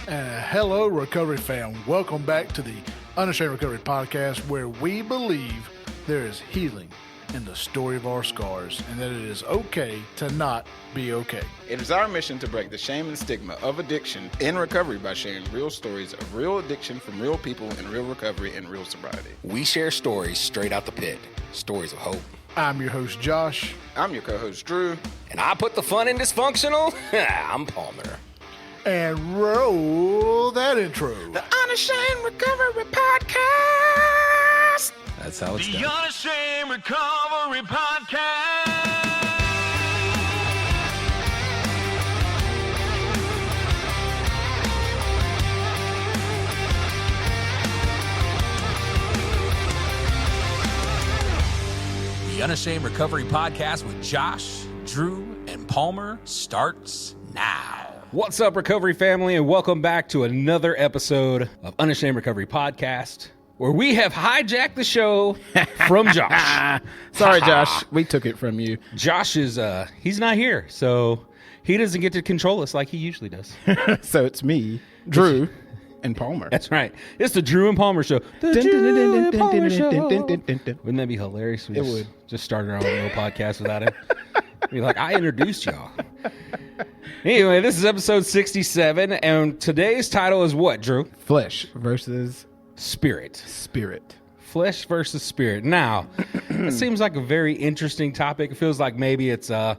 Hello, Recovery fam. Welcome back to the Unashamed Recovery podcast, where we believe there is healing in the story of our scars and that it is okay to not be okay. It is our mission to break the shame and stigma of addiction in recovery by sharing real stories of real addiction from real people in real recovery and real sobriety. We share stories straight out the pit, stories of hope. I'm your host, Josh. I'm your co-host, Drew. And I put the fun in dysfunctional. I'm Palmer. And roll that intro. The Unashamed Recovery Podcast. That's how it's done. The Unashamed Recovery Podcast. The Unashamed Recovery Podcast with Josh, Drew, and Palmer starts now. What's up, recovery family, and welcome back to another episode of Unashamed Recovery Podcast, where we have hijacked the show from Josh. Sorry, Josh. We took it from you. Josh is, he's not here, so he doesn't get to control us like he usually does. So it's me, Drew, and Palmer. That's right. It's the Drew and Palmer Show. The Drew and Palmer Show. Wouldn't that be hilarious? We would. Just started our own little podcast without him. Be like, I introduced y'all. Anyway, this is episode 67, and today's title is what, Drew? Flesh versus Spirit. spirit. Flesh versus spirit. Now, it seems like a very interesting topic. It feels like maybe it's, I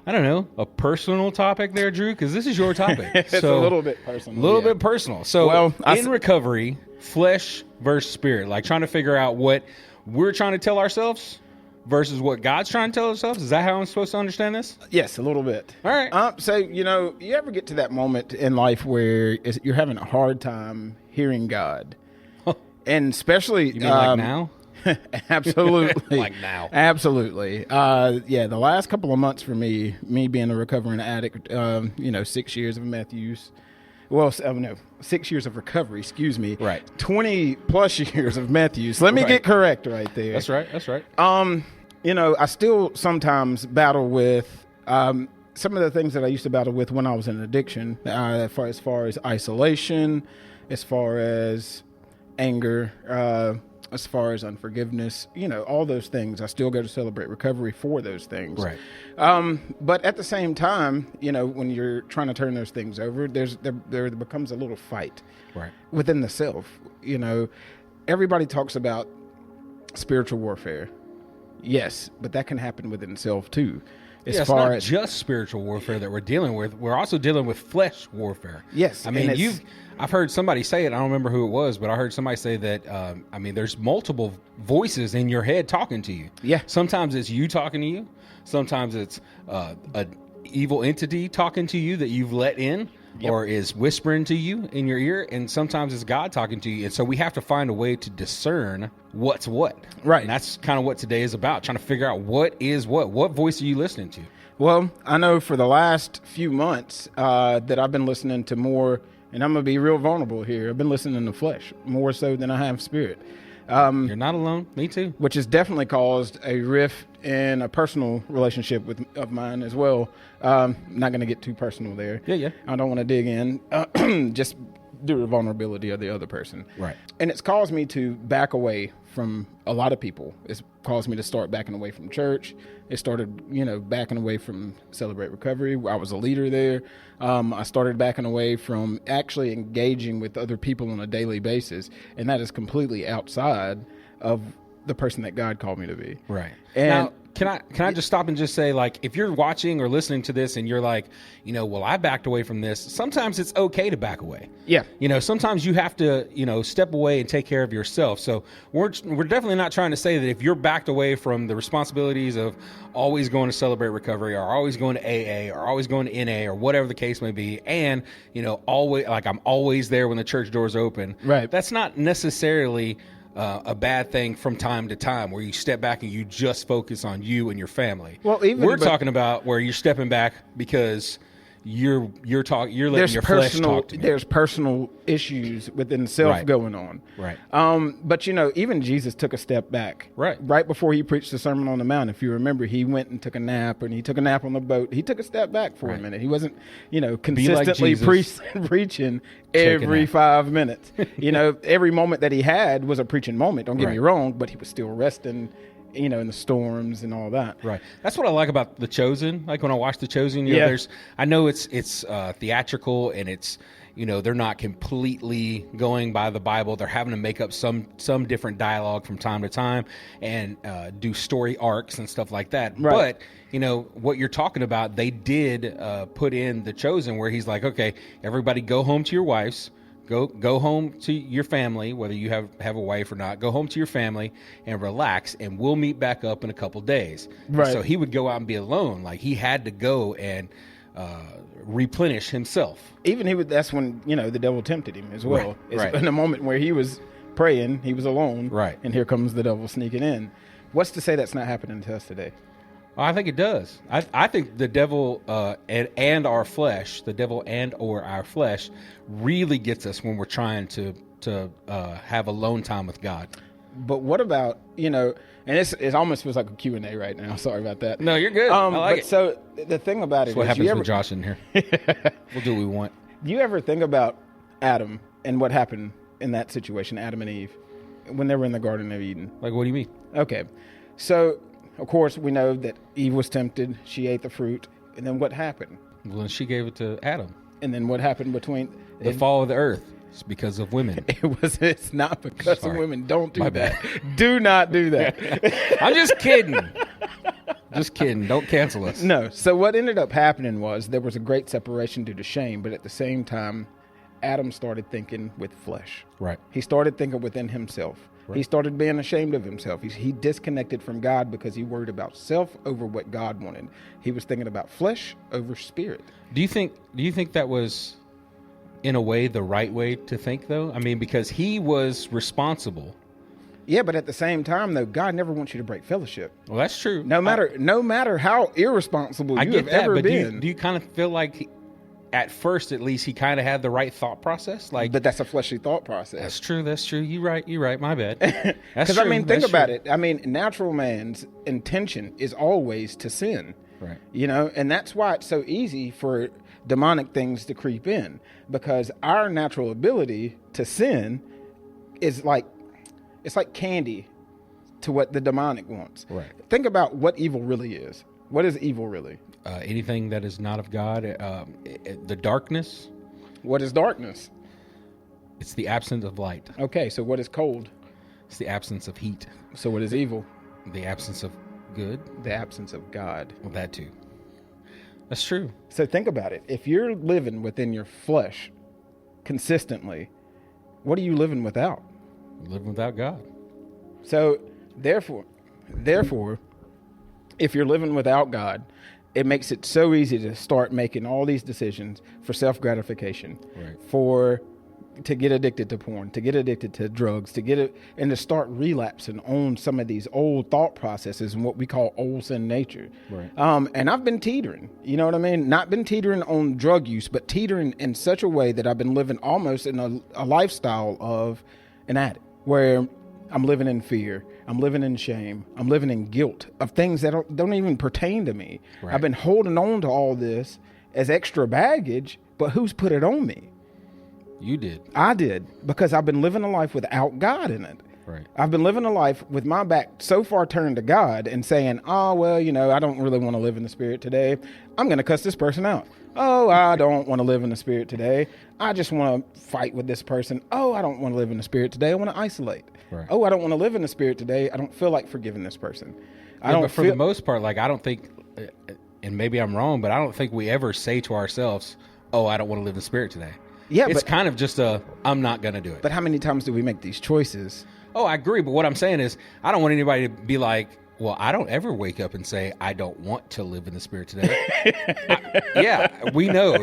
don't know, a personal topic there, Drew, because this is your topic. It's a little bit personal. A little bit personal. So, Well, in recovery, flesh versus spirit, like trying to figure out what we're trying to tell ourselves versus what God's trying to tell ourselves. Is that how I'm supposed to understand this? Yes, a little bit. All right. So, you ever get to that moment in life where you're having a hard time hearing God? And especially... You mean like now? Absolutely. Like now. Absolutely. The last couple of months for me being a recovering addict, 6 years of meth use. Well, 6 years of recovery, excuse me. Right. 20 plus years of meth use. Let me Right. get correct right there. That's right. I still sometimes battle with some of the things that I used to battle with when I was in addiction, as far as isolation, as far as anger, as far as unforgiveness, all those things. I still go to Celebrate Recovery for those things. Right. But at the same time, when you're trying to turn those things over, there becomes a little fight Right. within the self. Everybody talks about spiritual warfare. Yes, but that can happen within self too. It's not just spiritual warfare that we're dealing with. We're also dealing with flesh warfare. Yes, I mean, and I've heard somebody say it. I don't remember who it was, but I heard somebody say that, there's multiple voices in your head talking to you. Yeah. Sometimes it's you talking to you. Sometimes it's an evil entity talking to you that you've let in. Yep. Or is whispering to you in your ear, and sometimes it's God talking to you. And so we have to find a way to discern what's what. Right. And that's kind of what today is about, trying to figure out what is what. What voice are you listening to? Well, I know for the last few months that I've been listening to more, and I'm going to be real vulnerable here. I've been listening to flesh more so than I have spirit. You're not alone. Me too. Which has definitely caused a rift in a personal relationship of mine as well. Not going to get too personal there. Yeah. I don't want to dig in. Just due to the vulnerability of the other person. Right. And it's caused me to back away from a lot of people. It's caused me to start backing away from church. It started, backing away from Celebrate Recovery. I was a leader there. I started backing away from actually engaging with other people on a daily basis. And that is completely outside of the person that God called me to be. Right. And now, can I just stop and just say, like, if you're watching or listening to this and you're like, I backed away from this, sometimes it's okay to back away. Yeah. Sometimes you have to, step away and take care of yourself. So we're definitely not trying to say that if you're backed away from the responsibilities of always going to Celebrate Recovery or always going to AA or always going to NA or whatever the case may be, and, always, like, I'm always there when the church doors open. Right. That's not necessarily a bad thing from time to time, where you step back and you just focus on you and your family. Well, we're talking about where you're stepping back because you're letting there's your flesh personal talk to me. there's personal issues within self Right. going on. Right. But even Jesus took a step back. Right. Before he preached the Sermon on the Mount, if you remember, he went and took a nap, and he took a nap on the boat. He took a step back for a Right. minute. He wasn't, consistently Jesus. preaching Take a every nap. 5 minutes. Every moment that he had was a preaching moment. Don't get me Right. wrong, but he was still resting, in the storms and all that. Right. That's what I like about The Chosen. Like when I watch The Chosen, Yeah. I know it's theatrical and it's, they're not completely going by the Bible. They're having to make up some different dialogue from time to time and do story arcs and stuff like that. Right. But, what you're talking about, they did put in The Chosen where he's like, okay, everybody go home to your wives. Go home to your family, whether you have a wife or not. Go home to your family and relax, and we'll meet back up in a couple days. Right. So he would go out and be alone. Like he had to go and replenish himself. That's when, the devil tempted him as well. Right, It's right. in a moment where he was praying, he was alone. Right. And here comes the devil sneaking in. What's to say that's not happening to us today? I think it does. I think the devil and our flesh, the devil and or our flesh, really gets us when we're trying to have alone time with God. But what about, and it almost feels like a Q&A right now. Sorry about that. No, you're good. I like it. So the thing about it That's what is, happens with Josh in here. We'll do what we want. do you ever think about Adam and what happened in that situation, Adam and Eve, when they were in the Garden of Eden? Like, what do you mean? Okay. So, of course, we know that Eve was tempted. She ate the fruit. And then what happened? Well, then she gave it to Adam. And then what happened between... The fall of the earth is because of women. It's not because Sorry. of women. Don't do My that. bad. Do not do that. I'm just kidding. Just kidding. Don't cancel us. No. So what ended up happening was there was a great separation due to shame, but at the same time, Adam started thinking with flesh. Right. He started thinking within himself. Right. He started being ashamed of himself. He disconnected from God because he worried about self over what God wanted. He was thinking about flesh over spirit. Do you think that was, in a way, the right way to think, though? I mean, because he was responsible. Yeah, but at the same time, though, God never wants you to break fellowship. Well, that's true. No matter how irresponsible I you get have that, ever but been. do you kind of feel like, at first at least, he kind of had the right thought process? Like, But that's a fleshly thought process. That's true. You're right. My bad. Because, think about it. Natural man's intention is always to sin. Right. And that's why it's so easy for demonic things to creep in, because our natural ability to sin is like, it's like candy to what the demonic wants. Right. Think about what evil really is. What is evil really? Anything that is not of God, the darkness. What is darkness? It's the absence of light. Okay, so what is cold? It's the absence of heat. So what is evil? The absence of good. The absence of God. Well, that too. That's true. So think about it. If you're living within your flesh consistently, what are you living without? Living without God. So therefore, if you're living without God, it makes it so easy to start making all these decisions for self-gratification, Right. To get addicted to porn, to get addicted to drugs, and to start relapsing on some of these old thought processes and what we call old sin nature. Right. And I've been teetering, you know what I mean? Not been teetering on drug use, but teetering in such a way that I've been living almost in a lifestyle of an addict, where I'm living in fear, I'm living in shame, I'm living in guilt of things that don't even pertain to me. Right. I've been holding on to all this as extra baggage, but who's put it on me? You did. I did, because I've been living a life without God in it. Right. I've been living a life with my back so far turned to God and saying, oh, well, I don't really want to live in the Spirit today. I'm going to cuss this person out. Oh, I don't want to live in the Spirit today. I just want to fight with this person. Oh, I don't want to live in the Spirit today. I want to isolate. Right. Oh, I don't want to live in the Spirit today. I don't feel like forgiving this person. But for the most part, like, I don't think, and maybe I'm wrong, but I don't think we ever say to ourselves, oh, I don't want to live in the Spirit today. Yeah, it's but kind of just I'm not going to do it. But how many times do we make these choices? Oh, I agree. But what I'm saying is, I don't want anybody to be like, well, I don't ever wake up and say, I don't want to live in the Spirit today. Yeah, we know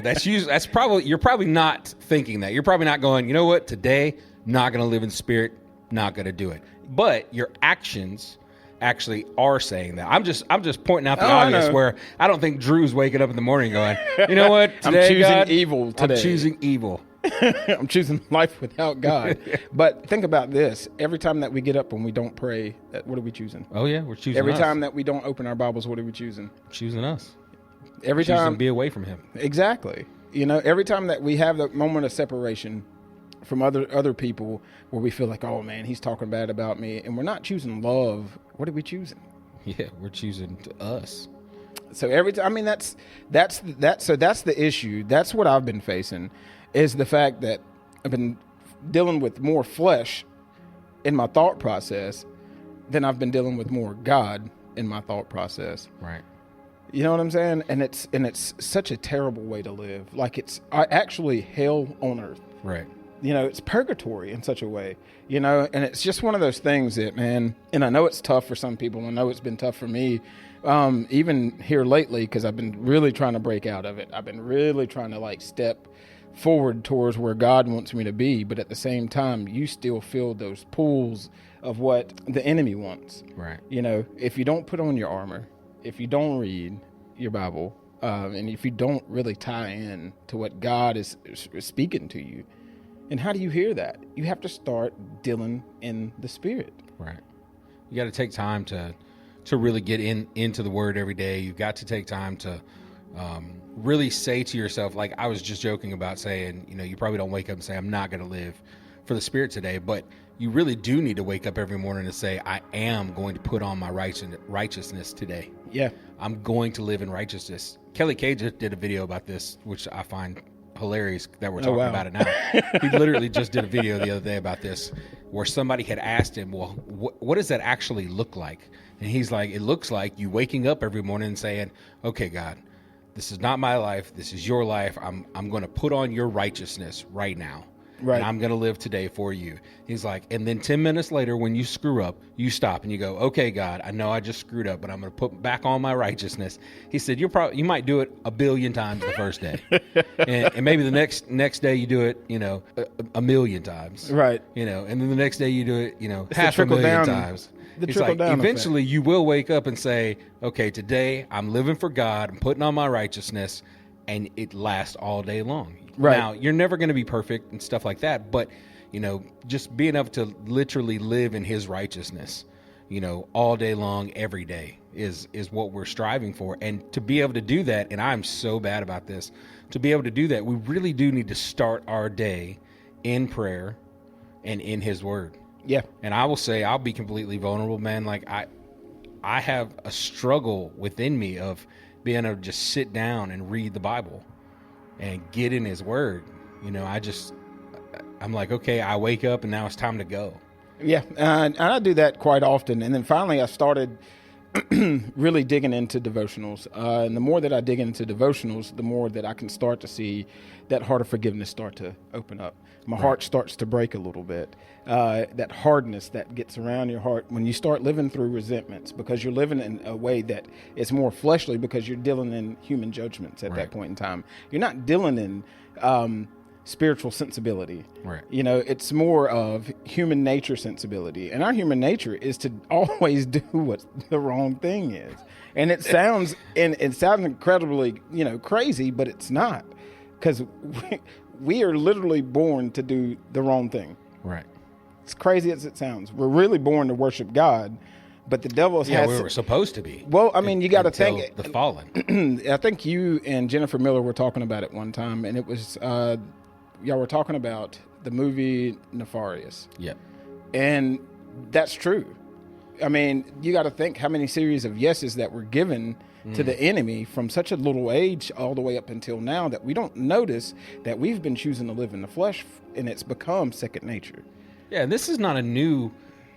you're probably not thinking that. You're probably not going, you know what, today, not going to live in the Spirit, not going to do it. But your actions actually are saying that. I'm just pointing out the I obvious know. where I don't think Drew's waking up in the morning going, you know what? Today, I'm choosing God, evil today. I'm choosing evil. I'm choosing life without God. But think about this. Every time that we get up and we don't pray, what are we choosing? Oh yeah, we're choosing Every us. time that we don't open our Bibles, what are we choosing? Choosing us. Every Choosing time. to be away from him. Exactly. You know, every time that we have that moment of separation from other people where we feel like, oh man, he's talking bad about me, and we're not choosing love, what are we choosing? Yeah, we're choosing us. So every time, I mean, that's the issue. That's what I've been facing, is the fact that I've been dealing with more flesh in my thought process than I've been dealing with more God in my thought process. Right. You know what I'm saying? And it's such a terrible way to live. Like it's actually hell on earth. Right. You know, it's purgatory in such a way, you know, and it's just one of those things that, man, and I know it's tough for some people. I know it's been tough for me, even here lately, because I've been really trying to break out of it. I've been really trying to like step forward towards where God wants me to be. But at the same time, you still feel those pulls of what the enemy wants. Right. You know, if you don't put on your armor, if you don't read your Bible, and if you don't really tie in to what God is speaking to you, and how do you hear that? You have to start dealing in the Spirit. Right. You got to take time to really get into the Word every day. You've got to take time to really say to yourself, like I was just joking about saying, you know, you probably don't wake up and say, I'm not going to live for the Spirit today, but you really do need to wake up every morning and say, I am going to put on my righteousness today. Yeah. I'm going to live in righteousness. Kelly Cage did a video about this, which I find hilarious that we're talking about it now. He literally just did a video the other day about this, where somebody had asked him, well, what does that actually look like? And he's like, it looks like you waking up every morning and saying, okay, God, this is not my life. This is your life. I'm going to put on your righteousness right now. Right. And I'm going to live today for you. He's like, and then 10 minutes later, when you screw up, you stop and you go, okay, God, I know I just screwed up, but I'm going to put back on my righteousness. He said, you might do it 1 billion times the first day. and maybe the next day you do it, you know, a million times. Right. You know, and then the next day you do it, you know, It's half a million down, times. The He's trickle like, down eventually you will wake up and say, okay, today I'm living for God. I'm putting on my righteousness, and it lasts all day long. Right. Now, you're never going to be perfect and stuff like that, but, you know, just being able to literally live in his righteousness, you know, all day long, every day is what we're striving for. And to be able to do that, and I'm so bad about this, to be able to do that, we really do need to start our day in prayer and in his word. Yeah. And I will say, I'll be completely vulnerable, man. Like I have a struggle within me of being able to just sit down and read the Bible and get in his word. You know, I'm like, okay, I wake up and now it's time to go. Yeah. And I do that quite often. And then finally I started really digging into devotionals. And the more that I dig into devotionals, the more that I can start to see that heart of forgiveness start to open up. My heart starts to break a little bit. That hardness that gets around your heart when you start living through resentments, because you're living in a way that is more fleshly, because you're dealing in human judgments at that point in time. You're not dealing in spiritual sensibility. Right. You know, it's more of human nature sensibility. And our human nature is to always do what the wrong thing is. And it sounds incredibly, you know, crazy, but it's not. Because we are literally born to do the wrong thing. Right. As crazy as it sounds, we're really born to worship God, but the devil has. We were supposed to be. Well, I mean, you got to think the fallen. I think you and Jennifer Miller were talking about it one time, and it was y'all were talking about the movie Nefarious. Yep. And that's true. I mean, you got to think how many series of yeses that were given to the enemy from such a little age all the way up until now, that we don't notice that we've been choosing to live in the flesh, and it's become second nature. Yeah, this is not a new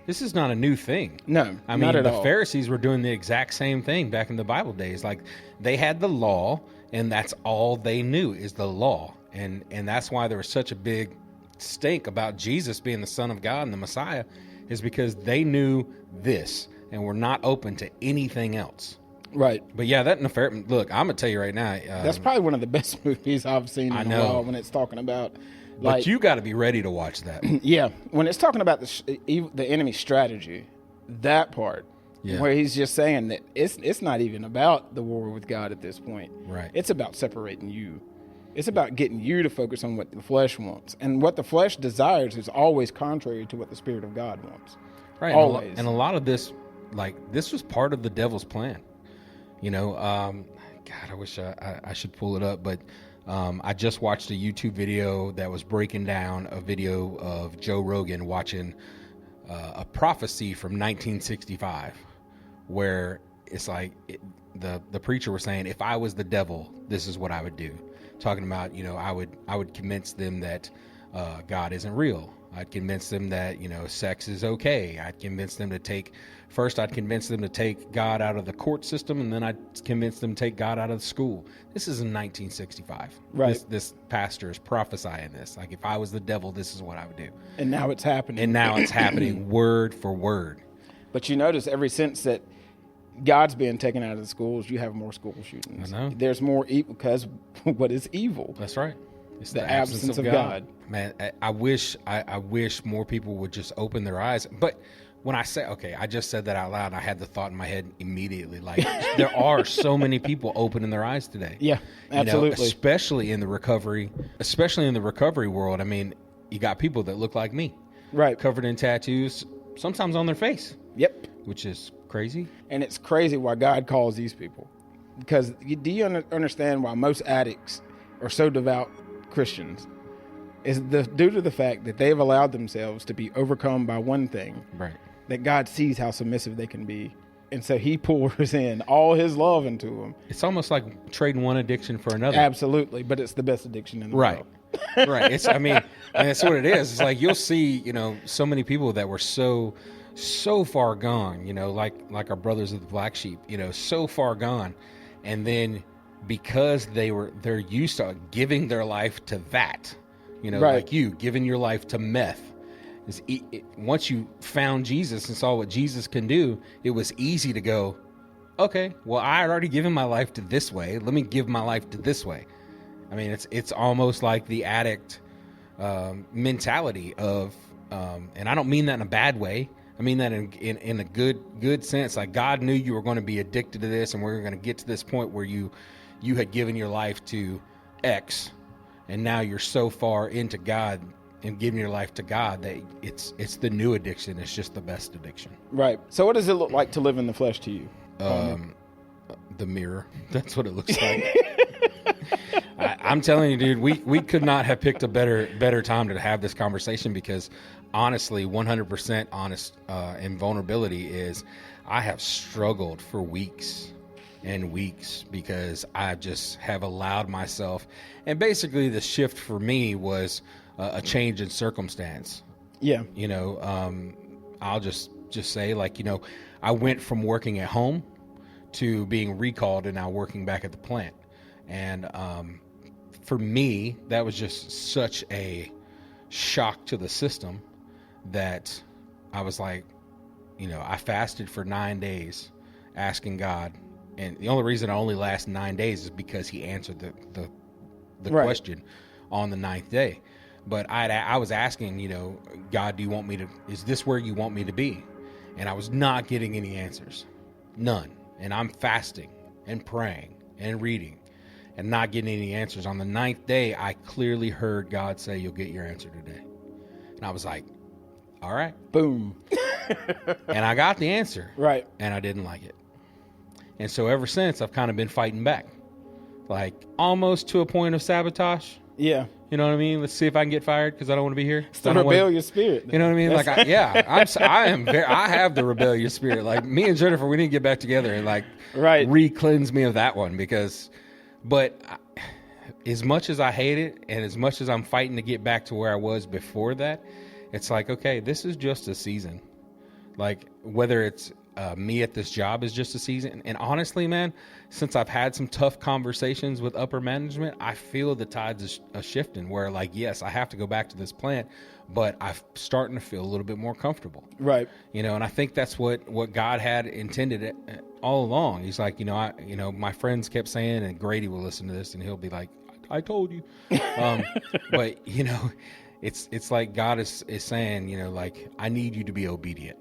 thing. No, I mean, not at the all. Pharisees were doing the exact same thing back in the Bible days. Like, they had the law, and that's all they knew is the law. And that's why there was such a big stink about Jesus being the Son of God and the Messiah, is because they knew this and were not open to anything else. Right. But yeah, that Nefarious, look, I'm going to tell you right now. That's probably one of the best movies I've seen in a while, when it's talking about. But you got to be ready to watch that. Yeah. When it's talking about the enemy strategy, that part Yeah. where he's just saying that it's not even about the war with God at this point. Right. It's about separating you. It's about getting you to focus on what the flesh wants. And what the flesh desires is always contrary to what the Spirit of God wants. Right. Always. And a lot of this, like, this was part of the devil's plan. You know, God, I wish I should pull it up, but I just watched a YouTube video that was breaking down a video of Joe Rogan watching a prophecy from 1965, where it's like the preacher was saying, if I was the devil, this is what I would do. Talking about, you know, I would convince them that God isn't real. I'd convince them that, you know, sex is okay. I'd convince them to take God out of the court system, and then I'd convince them to take God out of the school. This is in 1965. Right. This pastor is prophesying this. Like, if I was the devil, this is what I would do. And now it's happening. And now it's happening word for word. But you notice every since that God's being taken out of the schools, you have more school shootings. I know. There's more evil because what is evil? That's right. It's The absence of God. Man, I wish more people would just open their eyes. But when I say, okay, I just said that out loud, and I had the thought in my head immediately. Like, there are so many people opening their eyes today. Yeah, absolutely. You know, especially in the recovery world. I mean, you got people that look like me, Right. covered in tattoos, sometimes on their face. Yep. Which is crazy. And it's crazy why God calls these people. Because do you understand why most addicts are so devout Christians? Is due to the fact that they've allowed themselves to be overcome by one thing. Right. That God sees how submissive they can be. And so he pours in all his love into them. It's almost like trading one addiction for another. Absolutely. But it's the best addiction in the world. Right. It's, I mean, and that's what it is. It's like, you'll see, you know, so many people that were so far gone, you know, like our brothers of the black sheep, you know, so far gone. And then because they're used to giving their life to that, you know, Right. like you giving your life to meth. Once you found Jesus and saw what Jesus can do, it was easy to go, okay, well, I had already given my life to this way. Let me give my life to this way. I mean, it's almost like the addict mentality of, and I don't mean that in a bad way. I mean that in a good sense. Like, God knew you were going to be addicted to this, and we're going to get to this point where you had given your life to X, and now you're so far into God and giving your life to God that it's the new addiction. It's just the best addiction. Right. So what does it look like to live in the flesh to you? The mirror. That's what it looks like. I'm telling you, dude, we could not have picked a better time to have this conversation, because honestly, 100% honest and vulnerability is, I have struggled for weeks and weeks because I just have allowed myself. And basically the shift for me was a change in circumstance. Yeah. You know, I'll just say, like, you know, I went from working at home to being recalled and now working back at the plant. And for me, that was just such a shock to the system that I was like, you know, I fasted for 9 days asking God. And the only reason I only last 9 days is because he answered the Right. question on the 9th day. But I was asking, you know, God, is this where you want me to be? And I was not getting any answers. None. And I'm fasting and praying and reading and not getting any answers. On the 9th day, I clearly heard God say, you'll get your answer today. And I was like, all right. Boom. And I got the answer. Right. And I didn't like it. And so ever since, I've kind of been fighting back. Like, almost to a point of sabotage. Yeah. You know what I mean? Let's see if I can get fired because I don't want to be here. It's the rebellious spirit. You know what I mean? Like, I have the rebellious spirit. Like, me and Jennifer, we need to get back together and like re-cleanse me of that one, but as much as I hate it and as much as I'm fighting to get back to where I was before that, it's like, okay, this is just a season. Like, whether it's me at this job is just a season. And honestly, man, since I've had some tough conversations with upper management, I feel the tides are shifting where, like, yes, I have to go back to this plant, but I'm starting to feel a little bit more comfortable. Right. You know, and I think that's what God had intended all along. He's like, you know, my friends kept saying, and Grady will listen to this and he'll be like, I told you. But, you know, it's like God is saying, you know, like, I need you to be obedient.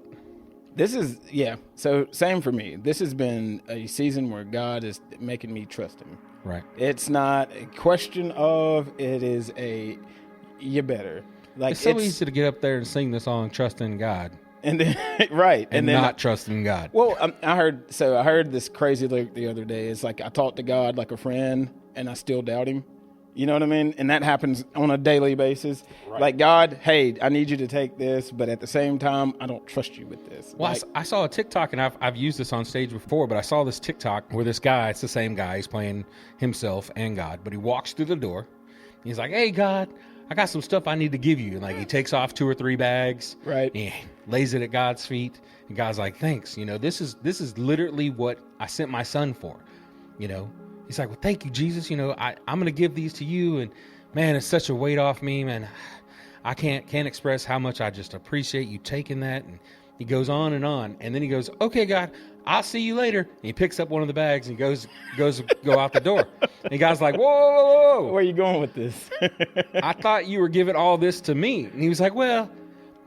This is, yeah. So same for me. This has been a season where God is making me trust him. Right. It's not a question of, it is a, you better. Like, It's so easy to get up there and sing the song "Trust in God" and then, right. and then not trust in God. Well, I heard this crazy lyric the other day. It's like, I talk to God like a friend and I still doubt him. You know what I mean? And that happens on a daily basis. Right. Like, God, hey, I need you to take this, but at the same time, I don't trust you with this. Well, like, I saw a TikTok, and I've used this on stage before, but I saw this TikTok where this guy, it's the same guy, he's playing himself and God, but he walks through the door. He's like, "Hey, God, I got some stuff I need to give you." And like, he takes off 2 or 3 bags, right? And he lays it at God's feet, and God's like, "Thanks. You know, this is literally what I sent my son for." You know, he's like, "Well, thank you, Jesus. You know, I'm going to give these to you, and man, it's such a weight off me, man. I can't express how much I just appreciate you taking that." And he goes on, and then he goes, "Okay, God, I'll see you later." And he picks up one of the bags and goes go out the door. And God's like, "Whoa, whoa, whoa. Where are you going with this?" I thought you were giving all this to me." And he was like, "Well,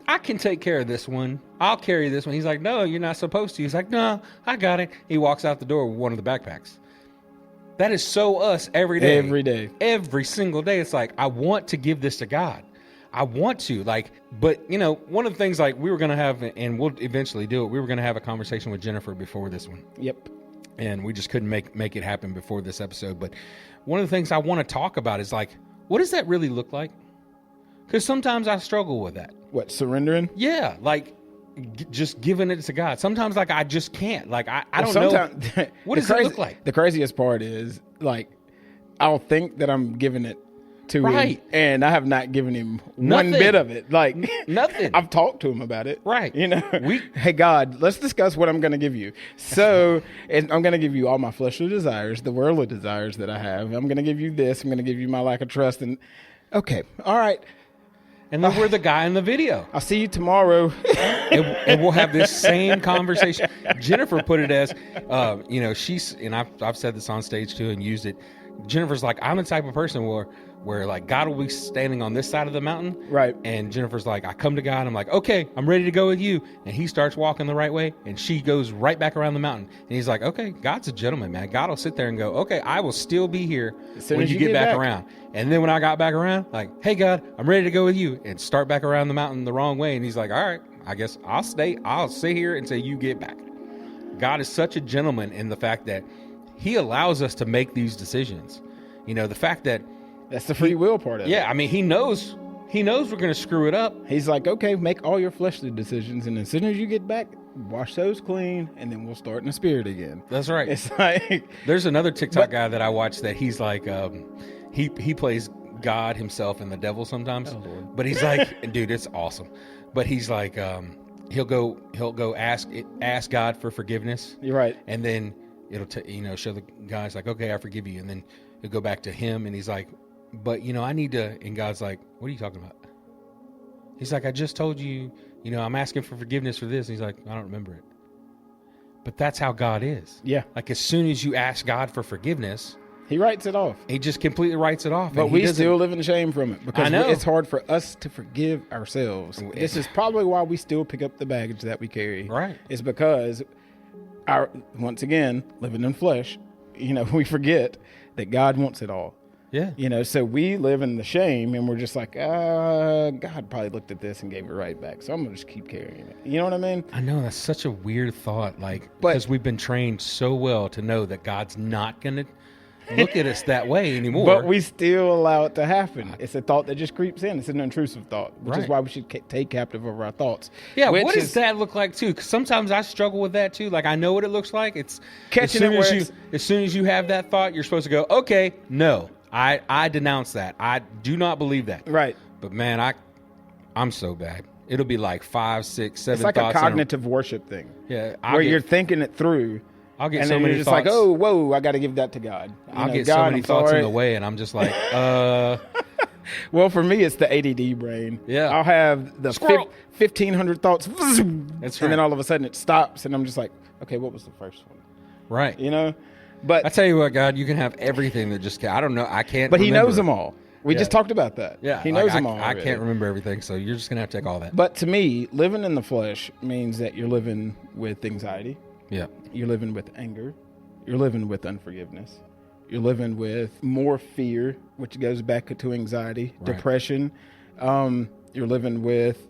I can take care of this one. I'll carry this one." He's like, "No, you're not supposed to." He's like, "No, I got it." He walks out the door with one of the backpacks. That is so us every day. Every day. Every single day. It's like, I want to give this to God. I want to, like, but you know, one of the things like we were going to have, and we'll eventually do it, we were going to have a conversation with Jennifer before this one. Yep. And we just couldn't make it happen before this episode. But one of the things I want to talk about is like, what does that really look like? Because sometimes I struggle with that. What, surrendering? Yeah, like just giving it to God. Sometimes like I just can't. Like I don't know. What does it look like? The craziest part is like, I'll think that I'm giving it to him, and I have not given him one bit of it. Like nothing. I've talked to him about it. Right. You know, hey God, let's discuss what I'm going to give you. So, and I'm going to give you all my fleshly desires, the worldly desires that I have. I'm going to give you this. I'm going to give you my lack of trust. And okay, all right. And then we're the guy in the video. I'll see you tomorrow. and we'll have this same conversation. Jennifer put it as, you know, she's, and I've said this on stage too and used it. Jennifer's like, I'm the type of person where like God will be standing on this side of the mountain. Right. And Jennifer's like, I come to God. I'm like, okay, I'm ready to go with you. And he starts walking the right way. And she goes right back around the mountain. And he's like, okay, God's a gentleman, man. God will sit there and go, okay, I will still be here when you get back around. And then when I got back around, like, hey, God, I'm ready to go with you, and start back around the mountain the wrong way. And he's like, all right, I guess I'll sit here until you get back. God is such a gentleman in the fact that he allows us to make these decisions. You know, the fact that that's the free will part of it. Yeah, I mean, he knows we're going to screw it up. He's like, okay, make all your fleshly decisions, and as soon as you get back, wash those clean, and then we'll start in the spirit again. That's right. It's like, there's another TikTok guy that I watch that he's like, he plays God himself and the devil sometimes. Oh, Lord. But he's like, dude, it's awesome. But he's like, he'll go ask God for forgiveness. You're right. And then it'll show the guy's like, okay, I forgive you, and then he'll go back to him, and he's like, but you know, I need to. And God's like, what are you talking about? He's like, I just told you, you know, I'm asking for forgiveness for this. And he's like, I don't remember it. But that's how God is. Yeah. Like as soon as you ask God for forgiveness, he writes it off. He just completely writes it off. But we still live in shame from it because it's hard for us to forgive ourselves. This is probably why we still pick up the baggage that we carry. Right. It's because once again, living in flesh, you know, we forget that God wants it all. Yeah. You know, so we live in the shame, and we're just like, God probably looked at this and gave it right back, so I'm going to just keep carrying it. You know what I mean? I know, that's such a weird thought, like, because we've been trained so well to know that God's not going to look at us that way anymore. But we still allow it to happen. It's a thought that just creeps in. It's an intrusive thought, which is why we should take captive of our thoughts. Yeah, what does that look like, too? Because sometimes I struggle with that, too. Like, I know what it looks like. It's catching as soon as you have that thought, you're supposed to go, okay, no. I denounce that. I do not believe that. Right. But man, I'm so bad. It'll be like 5, 6, 7 It's like thoughts a cognitive worship thing. Yeah. Where you're thinking it through. I'll get and so then many you're just thoughts. like, oh, whoa, I got to give that to God. I'll get so many thoughts in the way, and I'm just like, Well, for me, it's the ADD brain. Yeah. I'll have the 1,500 thoughts. That's right. And then all of a sudden it stops, and I'm just like, okay, what was the first one? Right. You know? But I tell you what, God, you can have everything that just, I don't know, I can't But remember. he knows them all. We just talked about that. Yeah, he knows like, them all. I already. can't remember everything, so you're just gonna have to take all that. But to me, living in the flesh means that you're living with anxiety. Yeah. You're living with anger. You're living with unforgiveness. You're living with more fear, which goes back to anxiety, depression. You're living with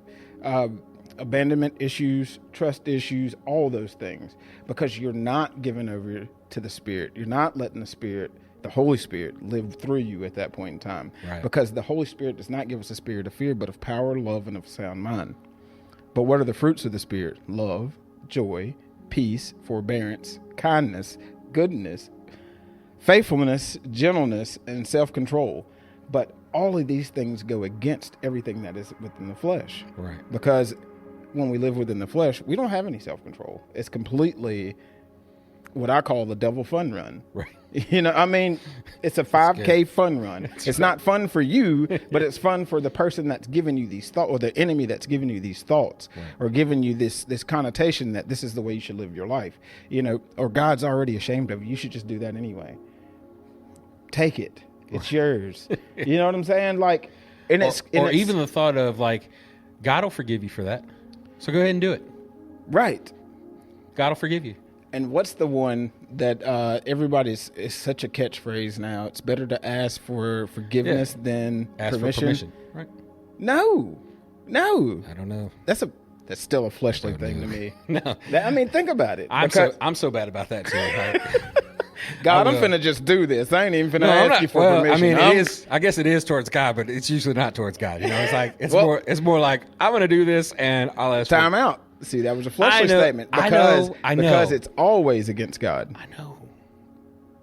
abandonment issues, trust issues, all those things, because you're not giving over to the Spirit. You're not letting the Spirit, the Holy Spirit, live through you at that point in time. Right. Because the Holy Spirit does not give us a spirit of fear, but of power, love, and of sound mind. But what are the fruits of the Spirit? Love, joy, peace, forbearance, kindness, goodness, faithfulness, gentleness, and self-control. But all of these things go against everything that is within the flesh. Right. Because when we live within the flesh, we don't have any self-control. It's completely what I call the devil fun run. Right. You know, I mean, it's a 5K fun run. It's not fun for you, but it's fun for the person that's giving you these thoughts, or the enemy that's giving you these thoughts, or giving you this connotation that this is the way you should live your life. You know, or God's already ashamed of you. You should just do that anyway. Take it. It's yours. You know what I'm saying? Like, and it's even the thought of like, God will forgive you for that. So go ahead and do it. Right. God will forgive you. And what's the one that everybody's is such a catchphrase now? It's better to ask for forgiveness than Ask permission. for permission. Right. No. I don't know. That's still a fleshly thing to me. No. I mean, think about it. I'm so bad about that too. Right? God, I'm finna just do this. I ain't even finna ask you for permission. I mean, it is. I guess it is towards God, but it's usually not towards God. You know, it's like it's more like I'm gonna do this, and I'll ask. Time out. See, that was a fleshly statement because it's always against God. I know,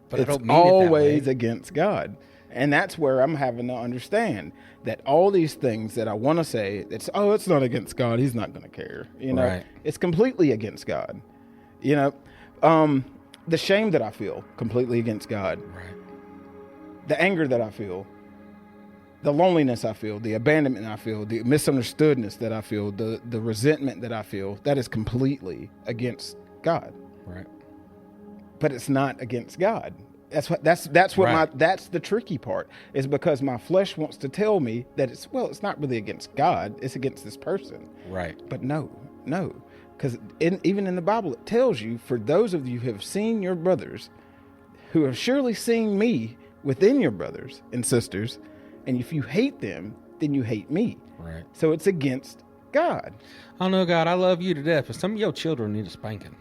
but It's I don't mean always it that way. against God, and that's where I'm having to understand that all these things that I want to say, it's not against God. He's not going to care. You know, Right. It's completely against God. You know, the shame that I feel, completely against God. Right. The anger that I feel, the loneliness I feel, the abandonment I feel, the misunderstoodness that I feel, the resentment that I feel, that is completely against God. Right. But it's not against God. That's the tricky part, is because my flesh wants to tell me that it's not really against God, it's against this person. Right. But no, because even in the Bible it tells you, for those of you who have seen your brothers, who have surely seen me within your brothers and sisters, and if you hate them, then you hate me. Right. So it's against God. I don't know, God, I love you to death, but some of your children need a spanking.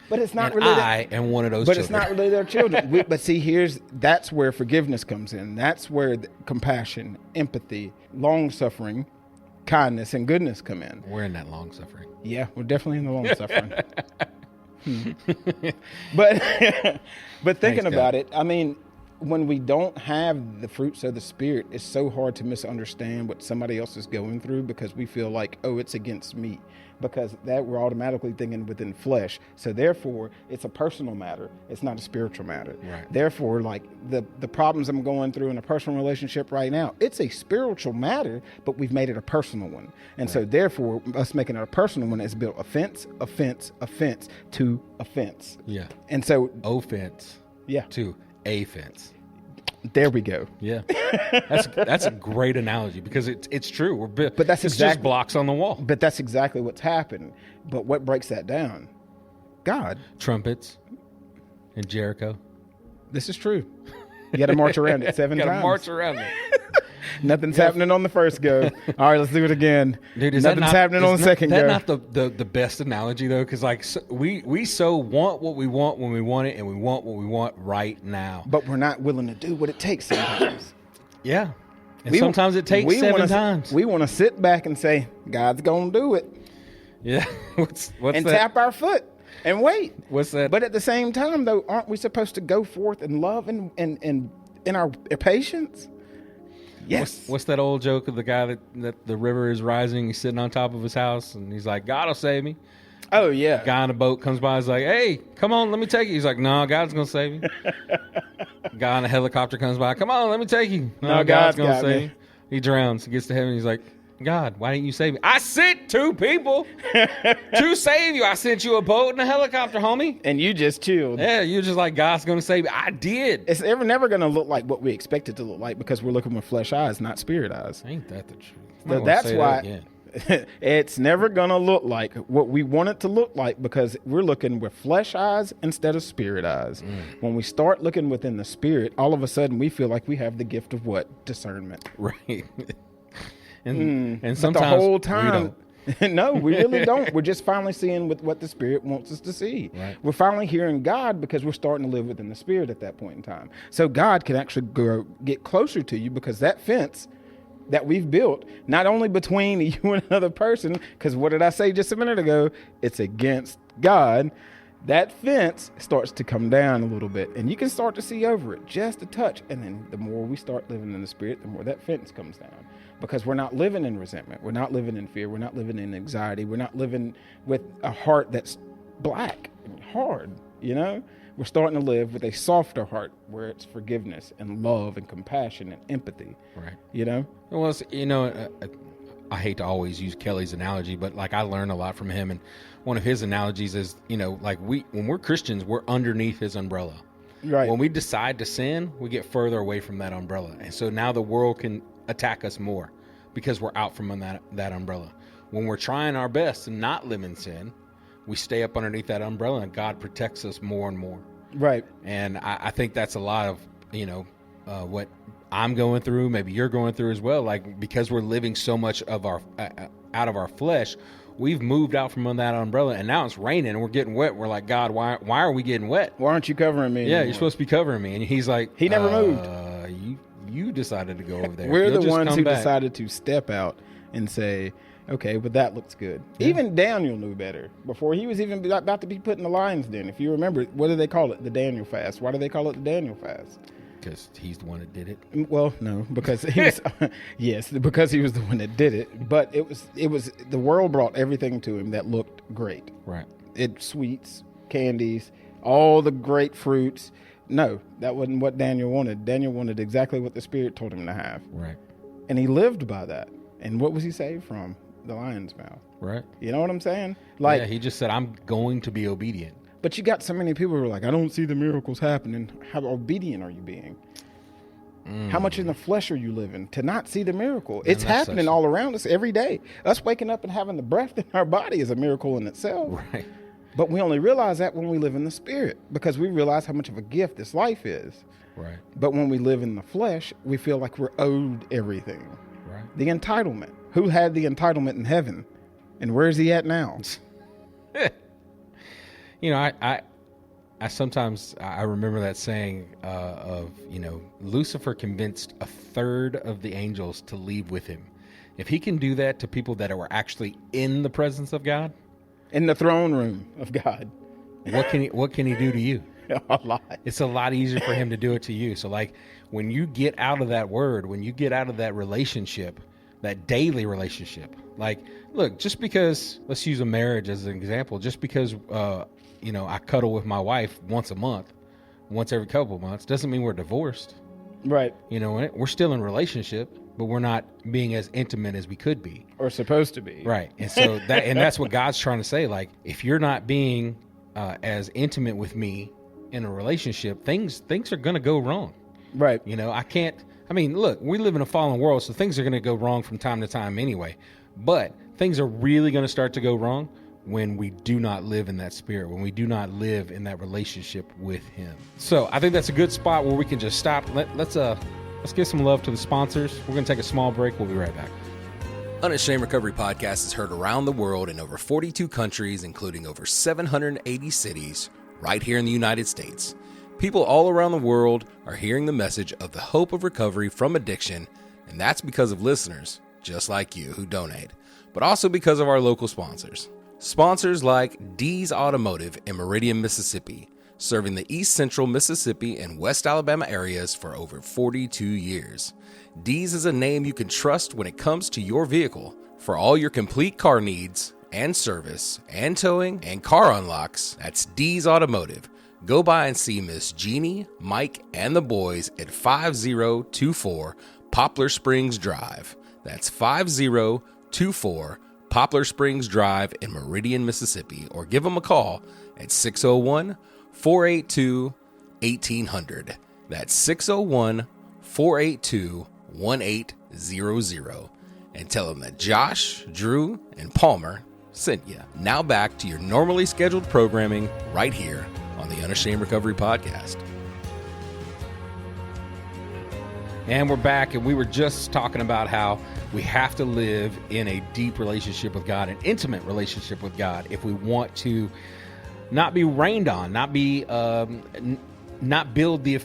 But it's not And really I am one of those But children. it's not really their children. But see, that's where forgiveness comes in. That's where compassion, empathy, long-suffering, kindness, and goodness come in. We're in that long suffering. Yeah, we're definitely in the long-suffering. But thinking about it, I mean, when we don't have the fruits of the Spirit, it's so hard to misunderstand what somebody else is going through, because we feel like, it's against me, because that we're automatically thinking within flesh. So therefore, it's a personal matter. It's not a spiritual matter. Right. Therefore, like the problems I'm going through in a personal relationship right now, it's a spiritual matter, but we've made it a personal one. And so therefore, us making it a personal one is built offense to offense. Yeah. And so, Offense. yeah, To a fence. there we go. Yeah. That's a great analogy, because it's true. But that's it's exactly just blocks on the wall. But that's exactly what's happened. But what breaks that down? God. Trumpets and Jericho. This is true. You got to march around it 7 times. Got to march around it. Nothing's happening on the first go. All right, let's do it again. Dude, Nothing's happening on the second go. Is that not the best analogy, though? Because we so want what we want when we want it, and we want what we want right now. But we're not willing to do what it takes sometimes. Yeah. And sometimes it takes 7 times. We want to sit back and say, God's going to do it. Yeah. What's and that? tap our foot and wait. What's that? But at the same time, though, aren't we supposed to go forth in love and in our patience? Yes. What's that old joke of the guy that the river is rising? He's sitting on top of his house, and he's like, God will save me. Oh, yeah. Guy on a boat comes by, he's like, hey, come on, let me take you. He's like, no, God's going to save you. Guy on a helicopter comes by, come on, let me take you. No, God's going to got save me. you. He drowns. He gets to heaven, he's like, God, why didn't you save me? I sent 2 people to save you. I sent you a boat and a helicopter, homie. And you just chilled. Yeah, you're just like, God's going to save me. I did. It's never going to look like what we expect it to look like because we're looking with flesh eyes, not spirit eyes. Ain't that the truth? So that's why it's never going to look like what we want it to look like because we're looking with flesh eyes instead of spirit eyes. When we start looking within the spirit, all of a sudden we feel like we have the gift of what? Discernment. Right. And sometimes but the whole time, we don't. no, we really don't. We're just finally seeing with what the Spirit wants us to see. Right. We're finally hearing God because we're starting to live within the Spirit at that point in time. So God can actually get closer to you because that fence that we've built, not only between you and another person, because what did I say just a minute ago? It's against God. That fence starts to come down a little bit, and you can start to see over it just a touch. And then the more we start living in the Spirit, the more that fence comes down. Because we're not living in resentment. We're not living in fear. We're not living in anxiety. We're not living with a heart that's black and hard, you know? We're starting to live with a softer heart where it's forgiveness and love and compassion and empathy. Right. You know? Well, I hate to always use Kelly's analogy, but like I learned a lot from him. And one of his analogies is, like when we're Christians, we're underneath his umbrella. Right. When we decide to sin, we get further away from that umbrella. And so now the world can attack us more because we're out from that umbrella. When we're trying our best to not live in sin, we stay up underneath that umbrella and God protects us more and more. Right. And I think that's a lot of, what I'm going through, maybe you're going through as well. Like, because we're living so much of our out of our flesh, we've moved out from under that umbrella, and now it's raining and we're getting wet. We're like, God, why are we getting wet? Why aren't you covering me Yeah, anymore? you're supposed to be covering me. And he's like, He never moved. You decided to go over there. We're You'll the just ones come who back. decided to step out and say, okay, but that looks good. Yeah. Even Daniel knew better before he was even about to be put in the lion's den. If you remember, what do they call it? The Daniel fast. Why do they call it the Daniel fast? Because he's the one that did it. Well, no, because he was, yes, because he was the one that did it. But it was the world brought everything to him that looked great. Right. Sweets, candies, all the great fruits. No, that wasn't what Daniel wanted. Daniel wanted exactly what the Spirit told him to have. Right. And he lived by that. And what was he saved from? The lion's mouth. Right. You know what I'm saying? Like, yeah, he just said, I'm going to be obedient. But you got so many people who are like, I don't see the miracles happening. How obedient are you being? How much in the flesh are you living to not see the miracle? It's happening all around us every day. Us waking up and having the breath in our body is a miracle in itself. Right. But we only realize that when we live in the Spirit, because we realize how much of a gift this life is. Right. But when we live in the flesh, we feel like we're owed everything. Right. The entitlement. Who had the entitlement in heaven? And where is he at now? I sometimes remember that saying of Lucifer convinced a third of the angels to leave with him. If he can do that to people that were actually in the presence of God, in the throne room of God, what can he do to you? A lot. It's a lot easier for him to do it to you. So like when you get out of that word, when you get out of that relationship, that daily relationship, like, look, just because, let's use a marriage as an example, just because, I cuddle with my wife once a month, once every couple of months, doesn't mean we're divorced. Right. We're still in a relationship, but we're not being as intimate as we could be. Or supposed to be. Right. And so that's what God's trying to say. Like, if you're not being as intimate with me in a relationship, things are going to go wrong. Right. Look, we live in a fallen world, so things are going to go wrong from time to time anyway. But things are really going to start to go wrong when we do not live in that spirit, when we do not live in that relationship with him. So I think that's a good spot where we can just stop. Let's give some love to the sponsors. We're going to take a small break. We'll be right back. Unashamed Recovery Podcast is heard around the world in over 42 countries, including over 780 cities, right here in the United States. People all around the world are hearing the message of the hope of recovery from addiction, and that's because of listeners just like you who donate, but also because of our local sponsors. Sponsors like D's Automotive in Meridian, Mississippi, serving the East Central Mississippi and West Alabama areas for over 42 years. D's is a name you can trust when it comes to your vehicle for all your complete car needs and service and towing and car unlocks. That's D's Automotive. Go by and see Miss Jeannie, Mike, and the boys at 5024 Poplar Springs Drive. That's 5024 Poplar Springs Drive in Meridian, Mississippi, or give them a call at 601-482-1800. That's 601-482-1800. And tell them that Josh, Drew, and Palmer sent you. Now back to your normally scheduled programming right here on the Unashamed Recovery Podcast. And we're back, and we were just talking about how we have to live in a deep relationship with God, an intimate relationship with God, if we want to not be rained on, not be not build the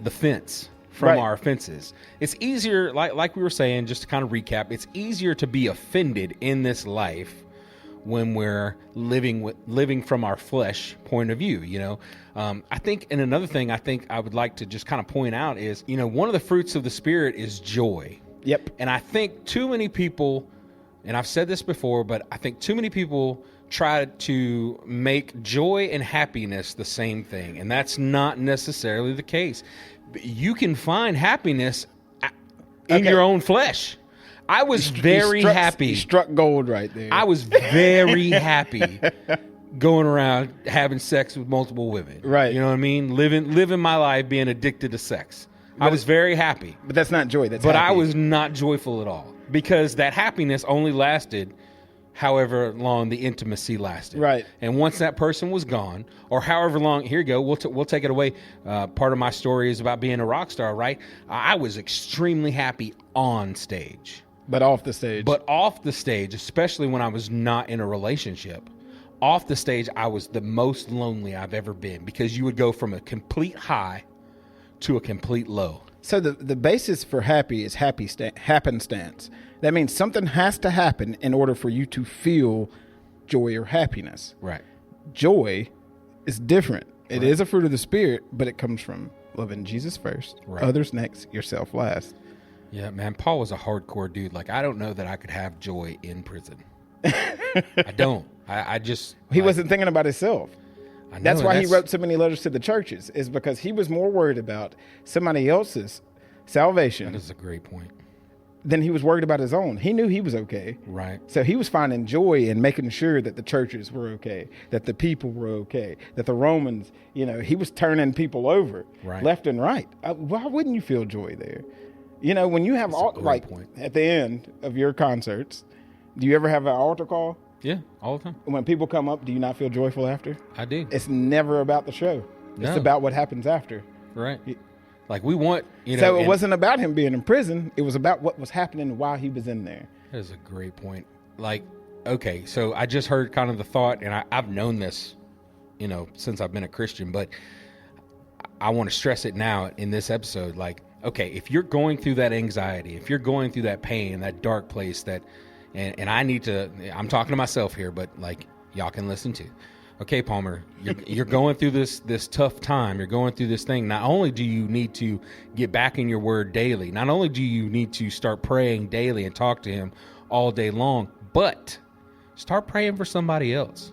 fence from our offenses. It's easier, like we were saying, just to kind of recap, it's easier to be offended in this life when we're living from our flesh point of view, you know. I think, and another thing I think I would like to just kind of point out is, you know, one of the fruits of the Spirit is joy. Yep. And I think too many people, and I've said this before, but I think too many people try to make joy and happiness the same thing. And that's not necessarily the case. You can find happiness in your own flesh. I was very happy. You struck gold right there. I was very happy going around having sex with multiple women. Right. You know what I mean? Living my life being addicted to sex. I was very happy. But that's not joy. That's But happy. I was not joyful at all, because that happiness only lasted however long the intimacy lasted. Right. And once that person was gone, or however long, here you go, we'll take it away. Part of my story is about being a rock star, right? I was extremely happy on stage. But off the stage. But off the stage, especially when I was not in a relationship, off the stage, I was the most lonely I've ever been, because you would go from a complete high to a complete low. So the basis for happy is happenstance. That means something has to happen in order for you to feel joy or happiness. Right. Joy is different. It is a fruit of the Spirit, but it comes from loving Jesus first, others next, yourself last. Yeah, man, Paul was a hardcore dude. Like, I don't know that I could have joy in prison. I don't. I just... He wasn't thinking about himself. I know, That's why he wrote so many letters to the churches, is because he was more worried about somebody else's salvation That is a great point. than he was worried about his own. He knew he was okay. Right. So he was finding joy in making sure that the churches were okay, that the people were okay, that the Romans, you know, he was turning people over left and right. Why wouldn't you feel joy there? You know, when you have, at the end of your concerts, do you ever have an altar call? Yeah, all the time. When people come up, do you not feel joyful after? I do. It's never about the show. No. It's about what happens after. Right. Like, we want, you know... So it wasn't about him being in prison. It was about what was happening while he was in there. That is a great point. Like, okay, so I just heard kind of the thought, and I've known this, you know, since I've been a Christian, but I want to stress it now in this episode. Like, okay, if you're going through that anxiety, if you're going through that pain, that dark place, that, and I need to, I'm talking to myself here, but like, y'all can listen to. Okay, Palmer, you're going through this tough time. You're going through this thing. Not only do you need to get back in your word daily, not only do you need to start praying daily and talk to him all day long, but start praying for somebody else.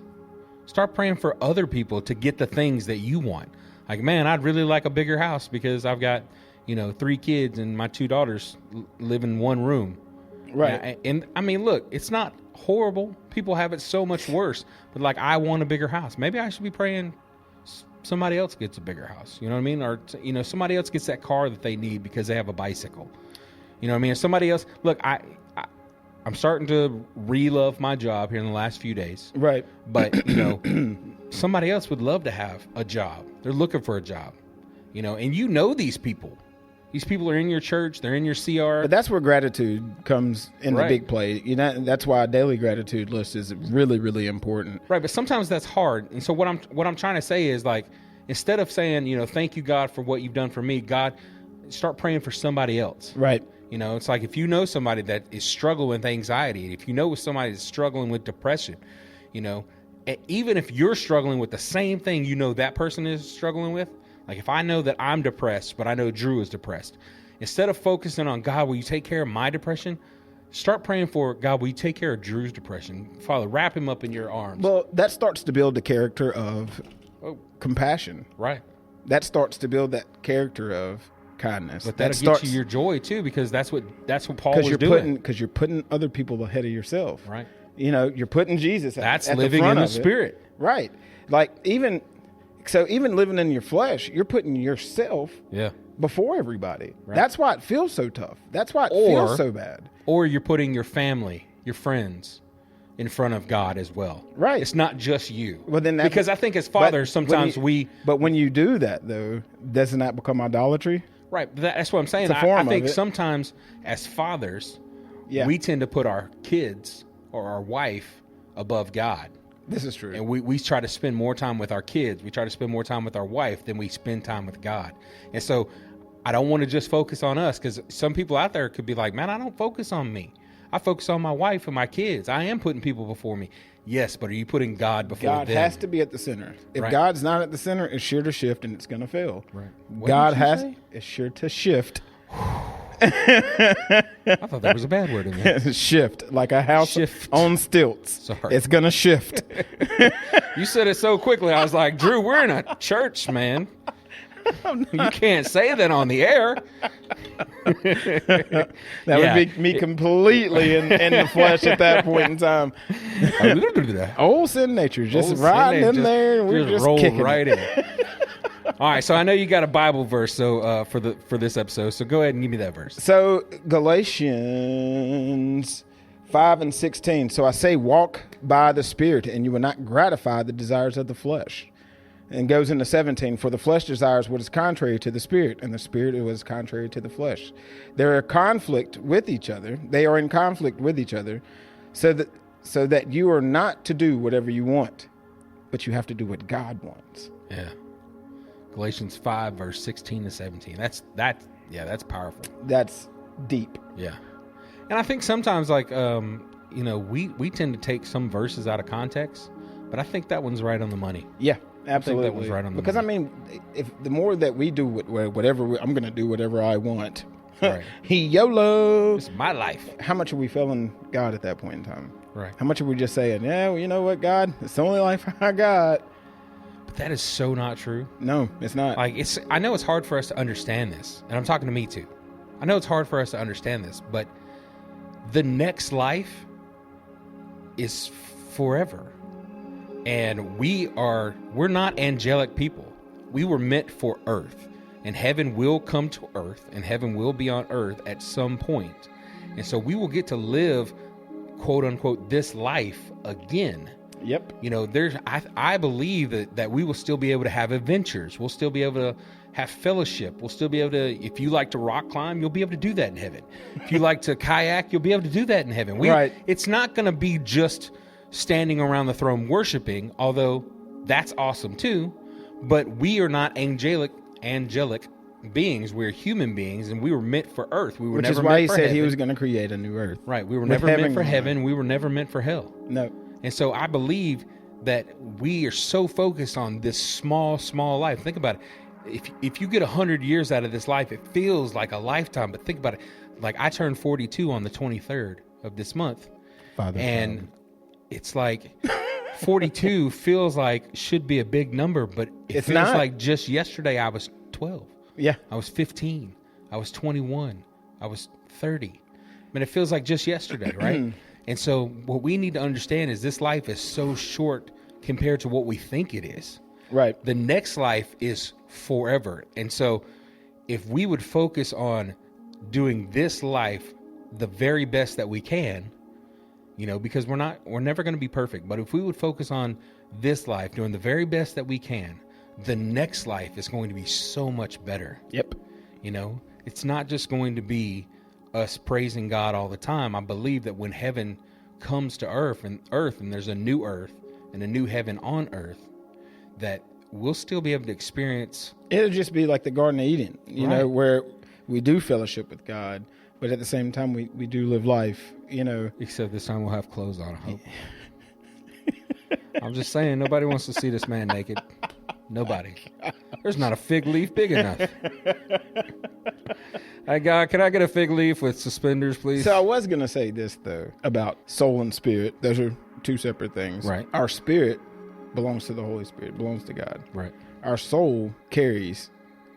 Start praying for other people to get the things that you want. Like, man, I'd really like a bigger house because I've got, you know, 3 kids and my 2 daughters live in one room. Right. And I mean, look, it's not horrible. People have it so much worse. But like, I want a bigger house. Maybe I should be praying somebody else gets a bigger house. You know what I mean? Or, you know, somebody else gets that car that they need because they have a bicycle. You know what I mean? Or somebody else. Look, I'm starting to re-love my job here in the last few days. Right. But, you know, somebody else would love to have a job. They're looking for a job. You know, and you know these people. These people are in your church. They're in your CR. But that's where gratitude comes in the big play. You know, that's why a daily gratitude list is really, really important. Right, but sometimes that's hard. And so what I'm trying to say is, like, instead of saying, you know, thank you, God, for what you've done for me, God, start praying for somebody else. Right. You know, it's like, if you know somebody that is struggling with anxiety, if you know somebody that's struggling with depression, you know, even if you're struggling with the same thing you know that person is struggling with, like, if I know that I'm depressed, but I know Drew is depressed, instead of focusing on, God, will you take care of my depression? Start praying for, God, will you take care of Drew's depression? Father, wrap him up in your arms. Well, that starts to build the character of compassion. Right. That starts to build that character of kindness. But that'll get you your joy too, because that's what Paul was doing. Because you're putting other people ahead of yourself. Right. You know, you're putting Jesus That's at living the front in the of it. Spirit. Right. Like even living in your flesh, you're putting yourself before everybody. Right. That's why it feels so tough. That's why it feels so bad. Or you're putting your family, your friends in front of God as well. Right. It's not just you. Well, then because I think as fathers, sometimes But when you do that, though, doesn't that become idolatry? Right. That's what I'm saying. I think sometimes as fathers, we tend to put our kids or our wife above God. This is true. And we try to spend more time with our kids. We try to spend more time with our wife than we spend time with God. And so I don't want to just focus on us, because some people out there could be like, man, I don't focus on me. I focus on my wife and my kids. I am putting people before me. Yes, but are you putting God before them? God has to be at the center. If God's not at the center, it's sure to shift and it's going to fail. Right. God is sure to shift. I thought there was a bad word in there. Shift, like a house on stilts. Sorry. It's going to shift. You said it so quickly. I was like, Drew, we're in a church, man. You can't say that on the air. That would be me completely in the flesh at that point in time. Old sin nature just riding in there, and we're just kicking right in. All right, so I know you got a Bible verse for this episode, so go ahead and give me that verse. So Galatians 5:16. So I say, walk by the Spirit, and you will not gratify the desires of the flesh. And goes into 17, for the flesh desires what is contrary to the Spirit, and the Spirit is contrary to the flesh. They are in conflict with each other, so that you are not to do whatever you want, but you have to do what God wants. Yeah. Galatians 5, verse 16 to 17. That's powerful. That's deep. Yeah. And I think sometimes, like, we tend to take some verses out of context, but I think that one's right on the money. Yeah. Absolutely. I think that was right on the because money. I mean, if the more that we do whatever I'm going to do whatever I want, right. YOLO. It's my life. How much are we failing God at that point in time? Right. How much are we just saying, yeah, well, you know what, God, it's the only life I got. But that is so not true. No, it's not. Like I know it's hard for us to understand this, and I'm talking to me too. I know it's hard for us to understand this, but the next life is forever. And we're not angelic people. We were meant for earth, and heaven will come to earth, and heaven will be on earth at some point. And so we will get to live, quote unquote, this life again. Yep. You know, I believe that we will still be able to have adventures. We'll still be able to have fellowship. We'll still be able to, if you like to rock climb, you'll be able to do that in heaven. If you like to kayak, you'll be able to do that in heaven. Right. It's not going to be just standing around the throne worshiping, although that's awesome too, but we are not angelic beings. We're human beings, and we were meant for earth. We were Which never is why meant he for said heaven. he was going to create a new earth. Right. We were never meant for heaven. We were never meant for hell. No. And so I believe that we are so focused on this small life. Think about it. If you get 100 years out of this life, it feels like a lifetime. But think about it. Like, I turned 42 on the 23rd of this month. It's like 42 feels like should be a big number, but it feels not. like just yesterday I was 12. Yeah. I was 15. I was 21. I was 30. I mean, it feels like just yesterday, right? And so what we need to understand is this life is so short compared to what we think it is. Right. The next life is forever. And so if we would focus on doing this life the very best that we can, you know, because we're never going to be perfect, but if we would focus on this life, doing the very best that we can, the next life is going to be so much better. Yep. You know, it's not just going to be us praising God all the time. I believe that when heaven comes to earth and there's a new earth and a new heaven on earth, that we'll still be able to experience. It'll just be like the Garden of Eden, you know, where we do fellowship with God, but at the same time we do live life, you know. Except this time we'll have clothes on, I hope. I'm just saying, nobody wants to see this man naked. Nobody. There's not a fig leaf big enough. Hey, God, can I get a fig leaf with suspenders, please? So I was going to say this, though, about soul and spirit. Those are two separate things. Right. Our spirit belongs to the Holy Spirit, belongs to God. Right. Our soul carries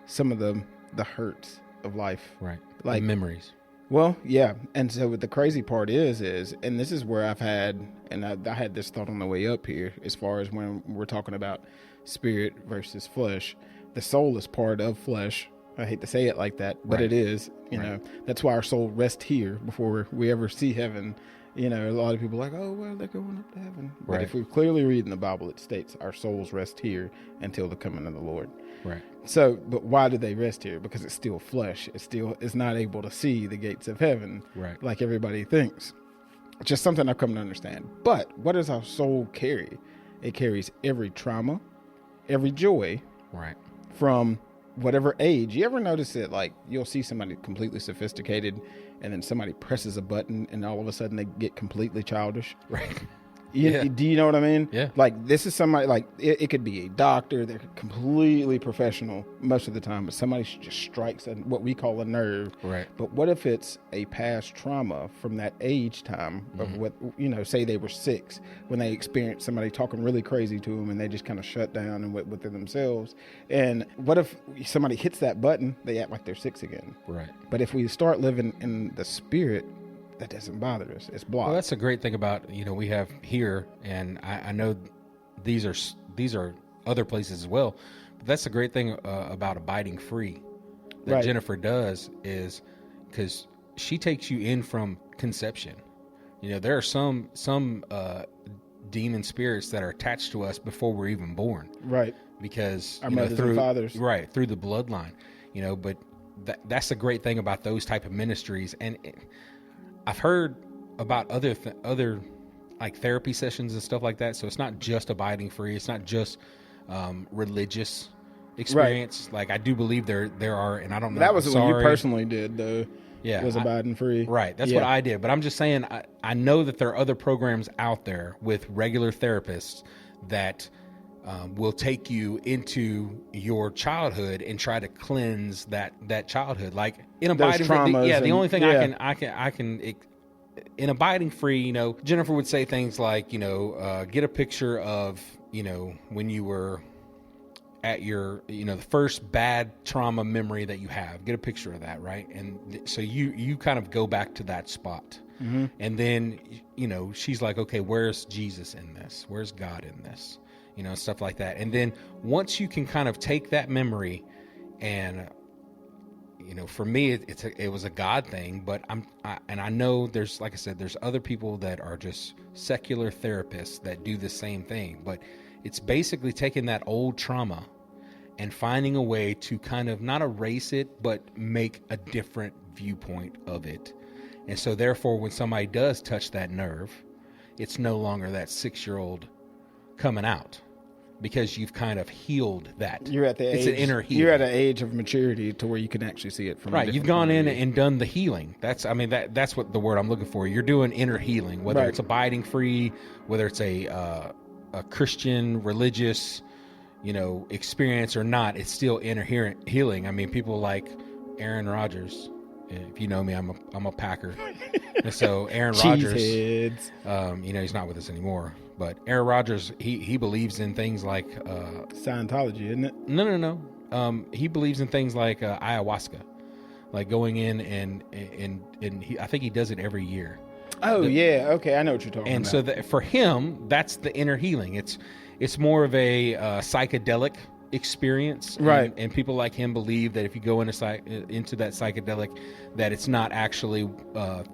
some of the hurts of life. Right. Like The memories. Well, yeah. And so what the crazy part is, and this is where I've had, and I had this thought on the way up here, as far as when we're talking about spirit versus flesh. The soul is part of flesh. I hate to say it like that, but it is. You know, that's why our soul rests here before we ever see heaven. You know, a lot of people are like, oh, well, they're going up to heaven. But if we clearly read in the Bible, it states our souls rest here until the coming of the Lord. Right. So, but why do they rest here? Because it's still flesh. It's not able to see the gates of heaven, Right. like everybody thinks. Just something I've come to understand. But what does our soul carry? It carries every trauma, every joy, Right. from whatever age. You ever notice that, like, you'll see somebody completely sophisticated, and then somebody presses a button, and all of a sudden they get completely childish? Right. Do you know what I mean? Yeah. Like, this is somebody, like, it could be a doctor. They're completely professional most of the time, but somebody just strikes what we call a nerve. Right. But what if it's a past trauma from that age time of what, you know, say they were 6, when they experienced somebody talking really crazy to them, and they just kind of shut down and went within themselves. And what if somebody hits that button, they act like they're 6 again? Right. But if we start living in the spirit, that doesn't bother us. It's blocked. Well, that's a great thing about, you know, we have here, and I know these are other places as well, but that's a great thing about abiding free that Jennifer does, is because she takes you in from conception. You know, there are some demon spirits that are attached to us before we're even born. Right. Because our mothers and fathers. Right, through the bloodline. You know, but that's the great thing about those type of ministries. And I've heard about other like therapy sessions and stuff like that. So it's not just abiding free. It's not just religious experience. Like, I do believe there are, and I don't know. That was what you personally did, though. Yeah, was abiding free. Right. That's what I did. But I'm just saying, I know that there are other programs out there with regular therapists that will take you into your childhood and try to cleanse that childhood. Like in abiding free, the only thing I can in abiding free, you know, Jennifer would say things like, you know, get a picture of, you know, when you were at your, you know, the first bad trauma memory that you have. Get a picture of that, right? And so you kind of go back to that spot. Mm-hmm. And then, you know, she's like, okay, where's Jesus in this? Where's God in this? You know, stuff like that. And then once you can kind of take that memory and, you know, for me, it was a God thing, but I know there's, like I said, there's other people that are just secular therapists that do the same thing, but it's basically taking that old trauma and finding a way to kind of not erase it, but make a different viewpoint of it. And so therefore, when somebody does touch that nerve, it's no longer that 6-year-old coming out, because you've kind of healed that. You're at the it's age, an inner healing. You're at an age of maturity to where you can actually see it from right. You've gone in and done the healing. That's what the word I'm looking for. You're doing inner healing, whether it's abiding free, whether it's a Christian religious, you know, experience or not. It's still inner healing. I mean, people like Aaron Rodgers. If you know me, I'm a Packer, and so Aaron Rodgers, you know, he's not with us anymore. But Aaron Rodgers, he believes in things like Scientology, isn't it? No. He believes in things like ayahuasca, like going in and I think he does it every year. Oh yeah, okay, I know what you're talking and about. And so for him, that's the inner healing. It's more of a psychedelic experience, right? And people like him believe that if you go into that psychedelic, that it's not actually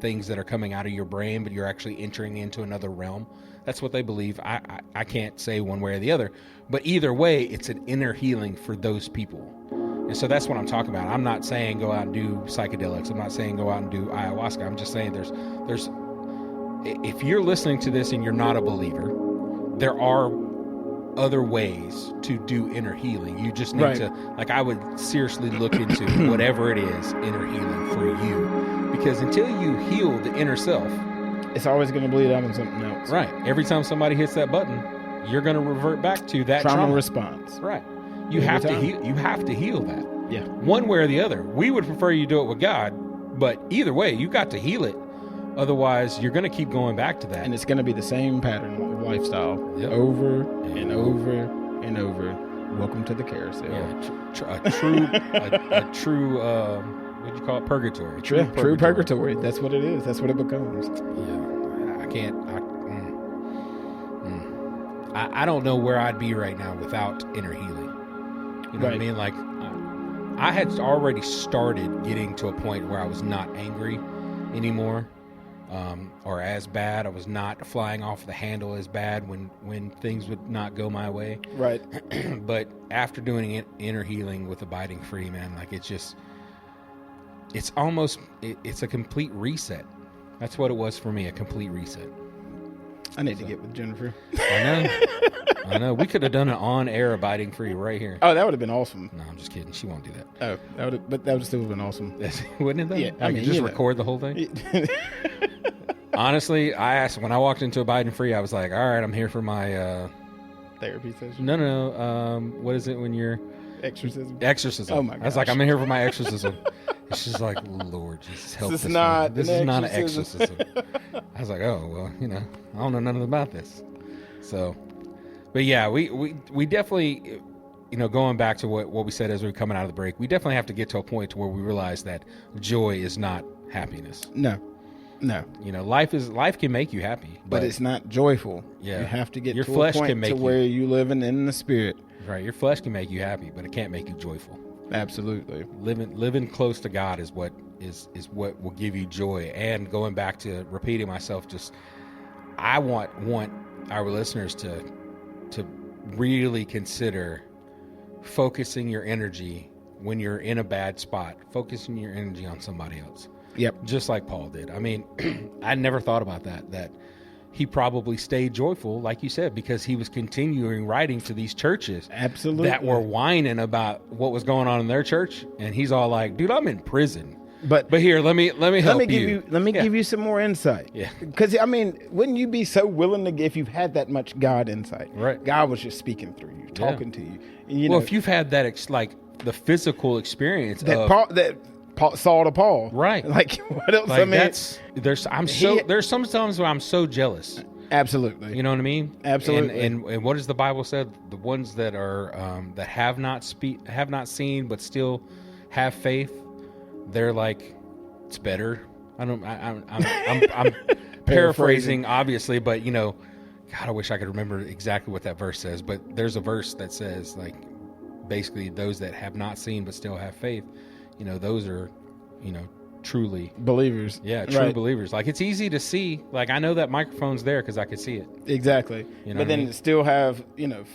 things that are coming out of your brain, but you're actually entering into another realm. That's what they believe. I can't say one way or the other, but either way, it's an inner healing for those people. And so that's what I'm talking about. I'm not saying go out and do psychedelics. I'm not saying go out and do ayahuasca. I'm just saying there's if you're listening to this and you're not a believer, there are other ways to do inner healing. You just need to, like, I would seriously look into whatever it is, inner healing for you, because until you heal the inner self, it's always going to bleed out on something else. Right. Every time somebody hits that button, you're going to revert back to that trauma response. Right. You have to heal. You have to heal that. Yeah. One way or the other. We would prefer you do it with God, but either way, you got to heal it. Otherwise, you're going to keep going back to that. And it's going to be the same pattern of lifestyle over and over and over. Welcome to the carousel. Yeah, a true what'd you call it? Purgatory. True purgatory. That's what it is. That's what it becomes. Yeah. I can't. I don't know where I'd be right now without inner healing. You know what I mean? Like, I had already started getting to a point where I was not angry anymore, or as bad. I was not flying off the handle as bad when things would not go my way. Right. But after doing inner healing with Abiding Free, man, like it's a complete reset. That's what it was for me, a complete reset. I need to get with Jennifer. I know. We could have done an on-air Abiding Free right here. Oh, that would have been awesome. No, I'm just kidding. She won't do that. Oh, that would still have been awesome. Wouldn't it? Though? Yeah, I mean, just record the whole thing. Honestly, I asked when I walked into Abiding Free, I was like, "All right, I'm here for my therapy session." No. What is it when you're exorcism? Exorcism. Oh my gosh. I was like, "I'm in here for my exorcism." And she's like, "Lord Jesus, help this this not This an is not an exorcism." exorcism." I was like, "Oh well, I don't know nothing about this." So, but yeah, we definitely, going back to what we said as we were coming out of the break, we definitely have to get to a point to where we realize that joy is not happiness. No. Life can make you happy, but it's not joyful. Yeah, you have to get your to flesh a point can make to where you living in the spirit. Right, your flesh can make you happy, but it can't make you joyful. Absolutely. Living close to God is what will give you joy. And going back to repeating myself, I want our listeners to really consider focusing your energy when you're in a bad spot, focusing your energy on somebody else. Yep. Just like Paul did. I mean, I never thought about that he probably stayed joyful, like you said, because he was continuing writing to these churches. Absolutely. That were whining about what was going on in their church. And he's all like, dude, I'm in prison. But here, let me help you. Let me give you some more insight. Yeah. Because, I mean, wouldn't you be so willing to, if you've had that much God insight? Right. God was just speaking through you, talking to you. And, well, if you've had that, the physical experience that Saul to Paul. Right. Like, what else? Like, I mean, there's some times where I'm so jealous. Absolutely. You know what I mean? Absolutely. And what does the Bible say? The ones that are that have not seen but still have faith, they're like, it's better. I'm paraphrasing obviously, but God, I wish I could remember exactly what that verse says. But there's a verse that says, like, basically those that have not seen but still have faith, those are, truly believers. Yeah, true believers. Like, it's easy to see. Like, I know that microphone's there because I could see it. Exactly. But then to still have,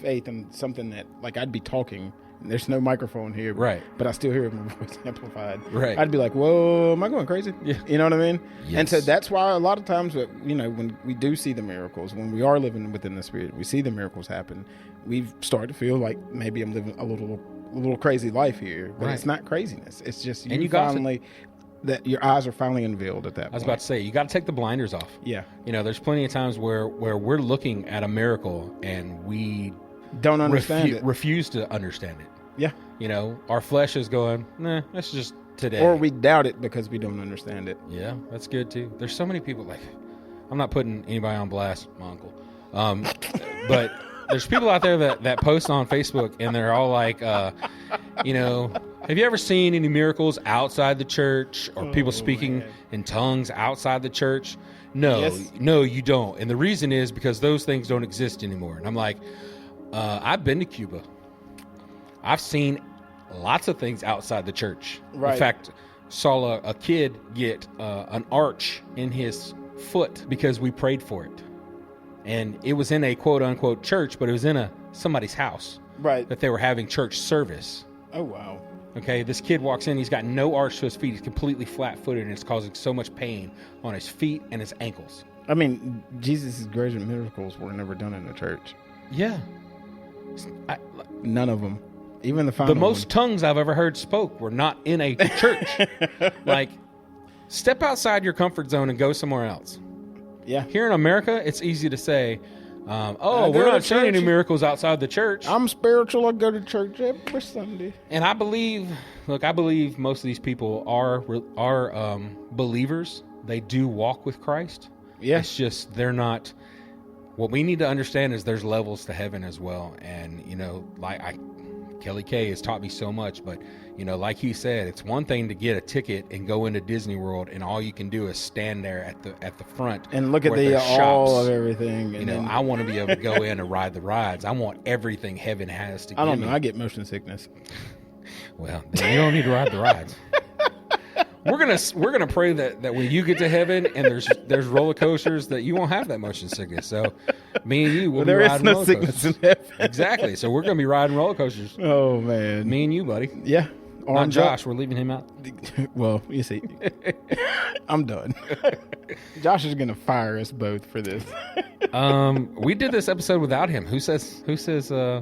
faith in something that, like, I'd be talking. There's no microphone here. Right. But I still hear my voice amplified. Right. I'd be like, whoa, am I going crazy? Yeah. You know what I mean? Yes. And so that's why a lot of times, when we do see the miracles, when we are living within the Spirit, we see the miracles happen, we've started to feel like maybe I'm living a little crazy life here. But It's not craziness. It's just that your eyes are finally unveiled at that point. I was about to say, you got to take the blinders off. Yeah. There's plenty of times where we're looking at a miracle and we don't understand it. Refuse to understand it. Yeah. Our flesh is going, nah, that's just today. Or we doubt it because we don't understand it. Yeah, that's good too. There's so many people, like, I'm not putting anybody on blast, my uncle. But there's people out there that post on Facebook and they're all like, have you ever seen any miracles outside the church or people speaking in tongues outside the church? No, Yes. No, you don't. And the reason is because those things don't exist anymore. And I'm like, I've been to Cuba. I've seen lots of things outside the church. Right. In fact, saw a kid get an arch in his foot because we prayed for it. And it was in a quote-unquote church, but it was in somebody's house. Right. That they were having church service. Oh, wow. Okay, this kid walks in, he's got no arch to his feet. He's completely flat-footed, and it's causing so much pain on his feet and his ankles. I mean, Jesus' greatest miracles were never done in the church. Yeah. None of them. Even the final The most one. tongues I've ever heard spoke were not in a church. Like, step outside your comfort zone and go somewhere else. Yeah. Here in America, it's easy to say, I we're go not to seeing any church. miracles outside the church. I'm spiritual. I go to church every Sunday. And I believe most of these people are believers. They do walk with Christ. Yeah. It's just they're not. What we need to understand is there's levels to heaven as well. And, Kelly Kay has taught me so much, but like he said, it's one thing to get a ticket and go into Disney World, and all you can do is stand there at the front and look at where the there's all shops. of everything. And then, I want to be able to go in and ride the rides. I want everything heaven has to give I don't know. me. I get motion sickness. Well, then you don't need to ride the rides. We're gonna pray that when you get to heaven and there's roller coasters, that you won't have that motion sickness. So me and you will be There is riding no roller sickness coasters. in heaven. Exactly. So we're gonna be riding roller coasters. Oh man. Me and you, buddy. Yeah. Not Arms Josh. up. We're leaving him out. Well, you see, I'm done. Josh is gonna fire us both for this. We did this episode without him. Who says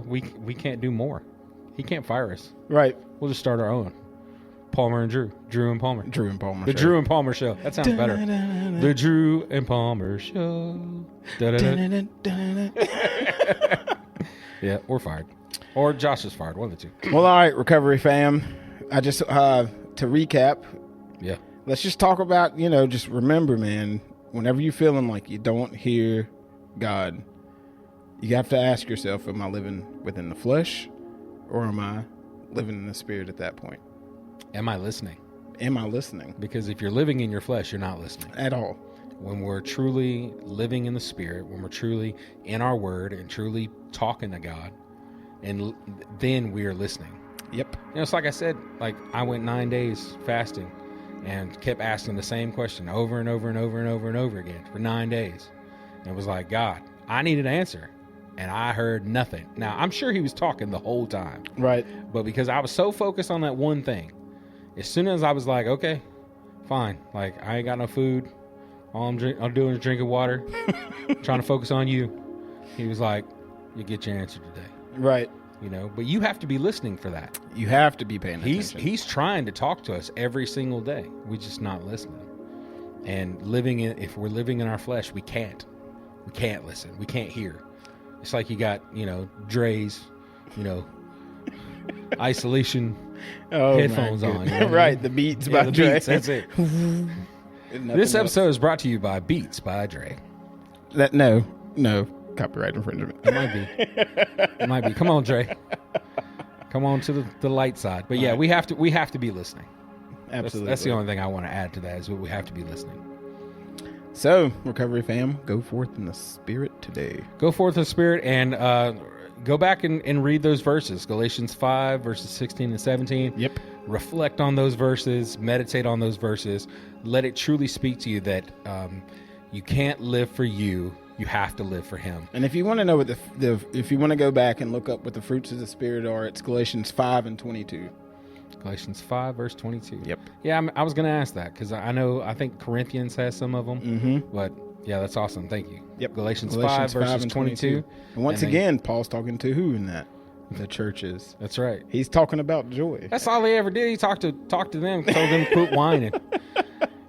we can't do more? He can't fire us. Right. We'll just start our own. Palmer and Drew. Drew and Palmer. Drew and Palmer. The show. Drew and Palmer Show. That sounds better. The Drew and Palmer Show. Yeah, we're fired. Or Josh is fired. One of the two. Well, all right, recovery fam. I just to recap. Yeah. Let's just talk about, just remember, man, whenever you're feeling like you don't hear God, you have to ask yourself, am I living within the flesh or am I living in the spirit at that point? Am I listening? Am I listening? Because if you're living in your flesh, you're not listening. At all. When we're truly living in the spirit, when we're truly in our word and truly talking to God, and then we are listening. Yep. It's like I said, like I went 9 days fasting and kept asking the same question over and over and over and over and over again for 9 days. And it was like, God, I need an answer. And I heard nothing. Now, I'm sure he was talking the whole time. Right. But because I was so focused on that one thing, as soon as I was like, okay, fine. Like, I ain't got no food. All I'm doing is drinking water. Trying to focus on you. He was like, you get your answer today. Right. But you have to be listening for that. You have to be paying attention. He's trying to talk to us every single day. We're just not listening. And if we're living in our flesh, we can't listen. We can't hear. It's like you got, Dre's, isolation headphones on. Right, the Beats by the Dre. Beats, that's it. This episode is brought to you by Beats by Dre. No, copyright infringement. It might be. Come on, Dre. Come on to the light side. But yeah, we have to be listening. Absolutely. That's the only thing I want to add to that is we have to be listening. So, recovery fam, go forth in the spirit today. Go forth in the spirit and go back and read those verses. Galatians 5, verses 16 and 17. Yep. Reflect on those verses. Meditate on those verses. Let it truly speak to you that you can't live for you. You have to live for him. And if you want to know what if you want to go back and look up what the fruits of the spirit are, it's Galatians 5 and 22. Galatians 5, verse 22. Yep. Yeah, I was going to ask that because I think Corinthians has some of them. Mm-hmm. But yeah, that's awesome. Thank you. Yep. Galatians 5, verses 22. And once again, Paul's talking to who in that? The churches. That's right. He's talking about joy. That's all he ever did. He talked to them, told them to quit whining.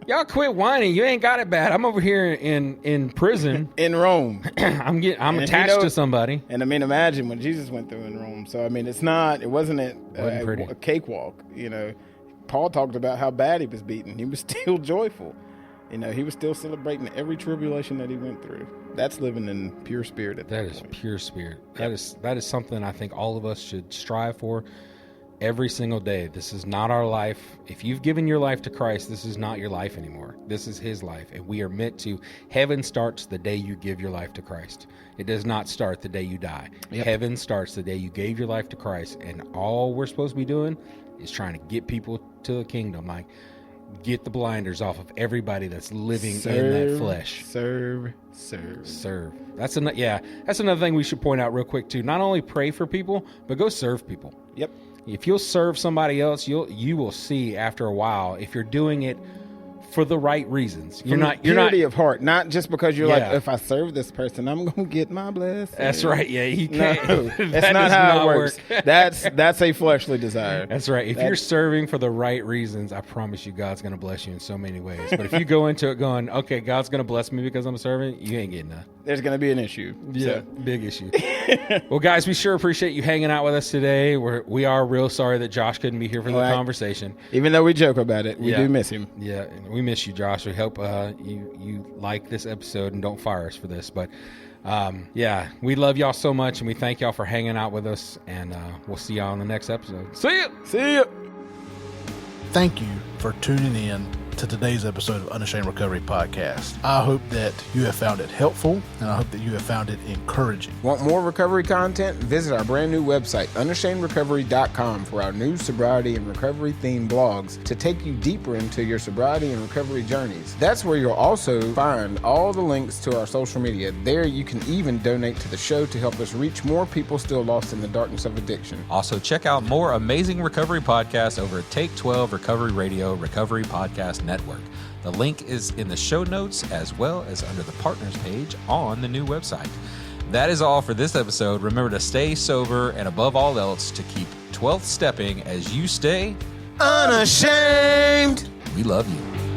Y'all quit whining. You ain't got it bad. I'm over here in prison. In Rome. I'm attached to somebody. And I mean, imagine what Jesus went through in Rome. So I mean, it wasn't a cakewalk. Paul talked about how bad he was beaten. He was still joyful. He was still celebrating every tribulation that he went through. That's living in pure spirit at that point. That is pure spirit. That is something I think all of us should strive for every single day. This is not our life. If you've given your life to Christ, this is not your life anymore. This is his life. And we are meant to, heaven starts the day you give your life to Christ. It does not start the day you die. Yep. Heaven starts the day you gave your life to Christ. And all we're supposed to be doing is trying to get people to the kingdom. Like, get the blinders off of everybody that's living in that flesh. Serve. That's another thing we should point out real quick too. Not only pray for people, but go serve people. Yep. If you'll serve somebody else, you will see after a while if you're doing it for the right reasons. You're not purity of heart, not just because you're Yeah. like, if I serve this person, I'm gonna get my blessing. That's right. Yeah, you can't. No, that's not how it works. That's a fleshly desire. That's right. If you're serving for the right reasons, I promise you, God's going to bless you in so many ways. But if you go into it going, okay, God's going to bless me because I'm serving, you ain't getting that. There's going to be an issue. Yeah, big issue. Well, guys, we sure appreciate you hanging out with us today. We are real sorry that Josh couldn't be here for the conversation. Even though we joke about it, we do miss him. Yeah, we miss you, Josh. We hope you like this episode and don't fire us for this. But Yeah, we love y'all so much, and we thank y'all for hanging out with us, and we'll see y'all on the next episode. See ya! See ya. Thank you for tuning in to today's episode of Unashamed Recovery Podcast. I hope that you have found it helpful, and I hope that you have found it encouraging. Want more recovery content? Visit our brand new website, unashamedrecovery.com, for our new sobriety and recovery themed blogs to take you deeper into your sobriety and recovery journeys. That's where you'll also find all the links to our social media. There you can even donate to the show to help us reach more people still lost in the darkness of addiction. Also, check out more amazing recovery podcasts over at Take 12 Recovery Radio Recovery Podcast Network. The link is in the show notes as well as under the partners page on the new website. That is all for this episode. Remember to stay sober and above all else to keep 12th stepping as you stay Unashamed! We love you.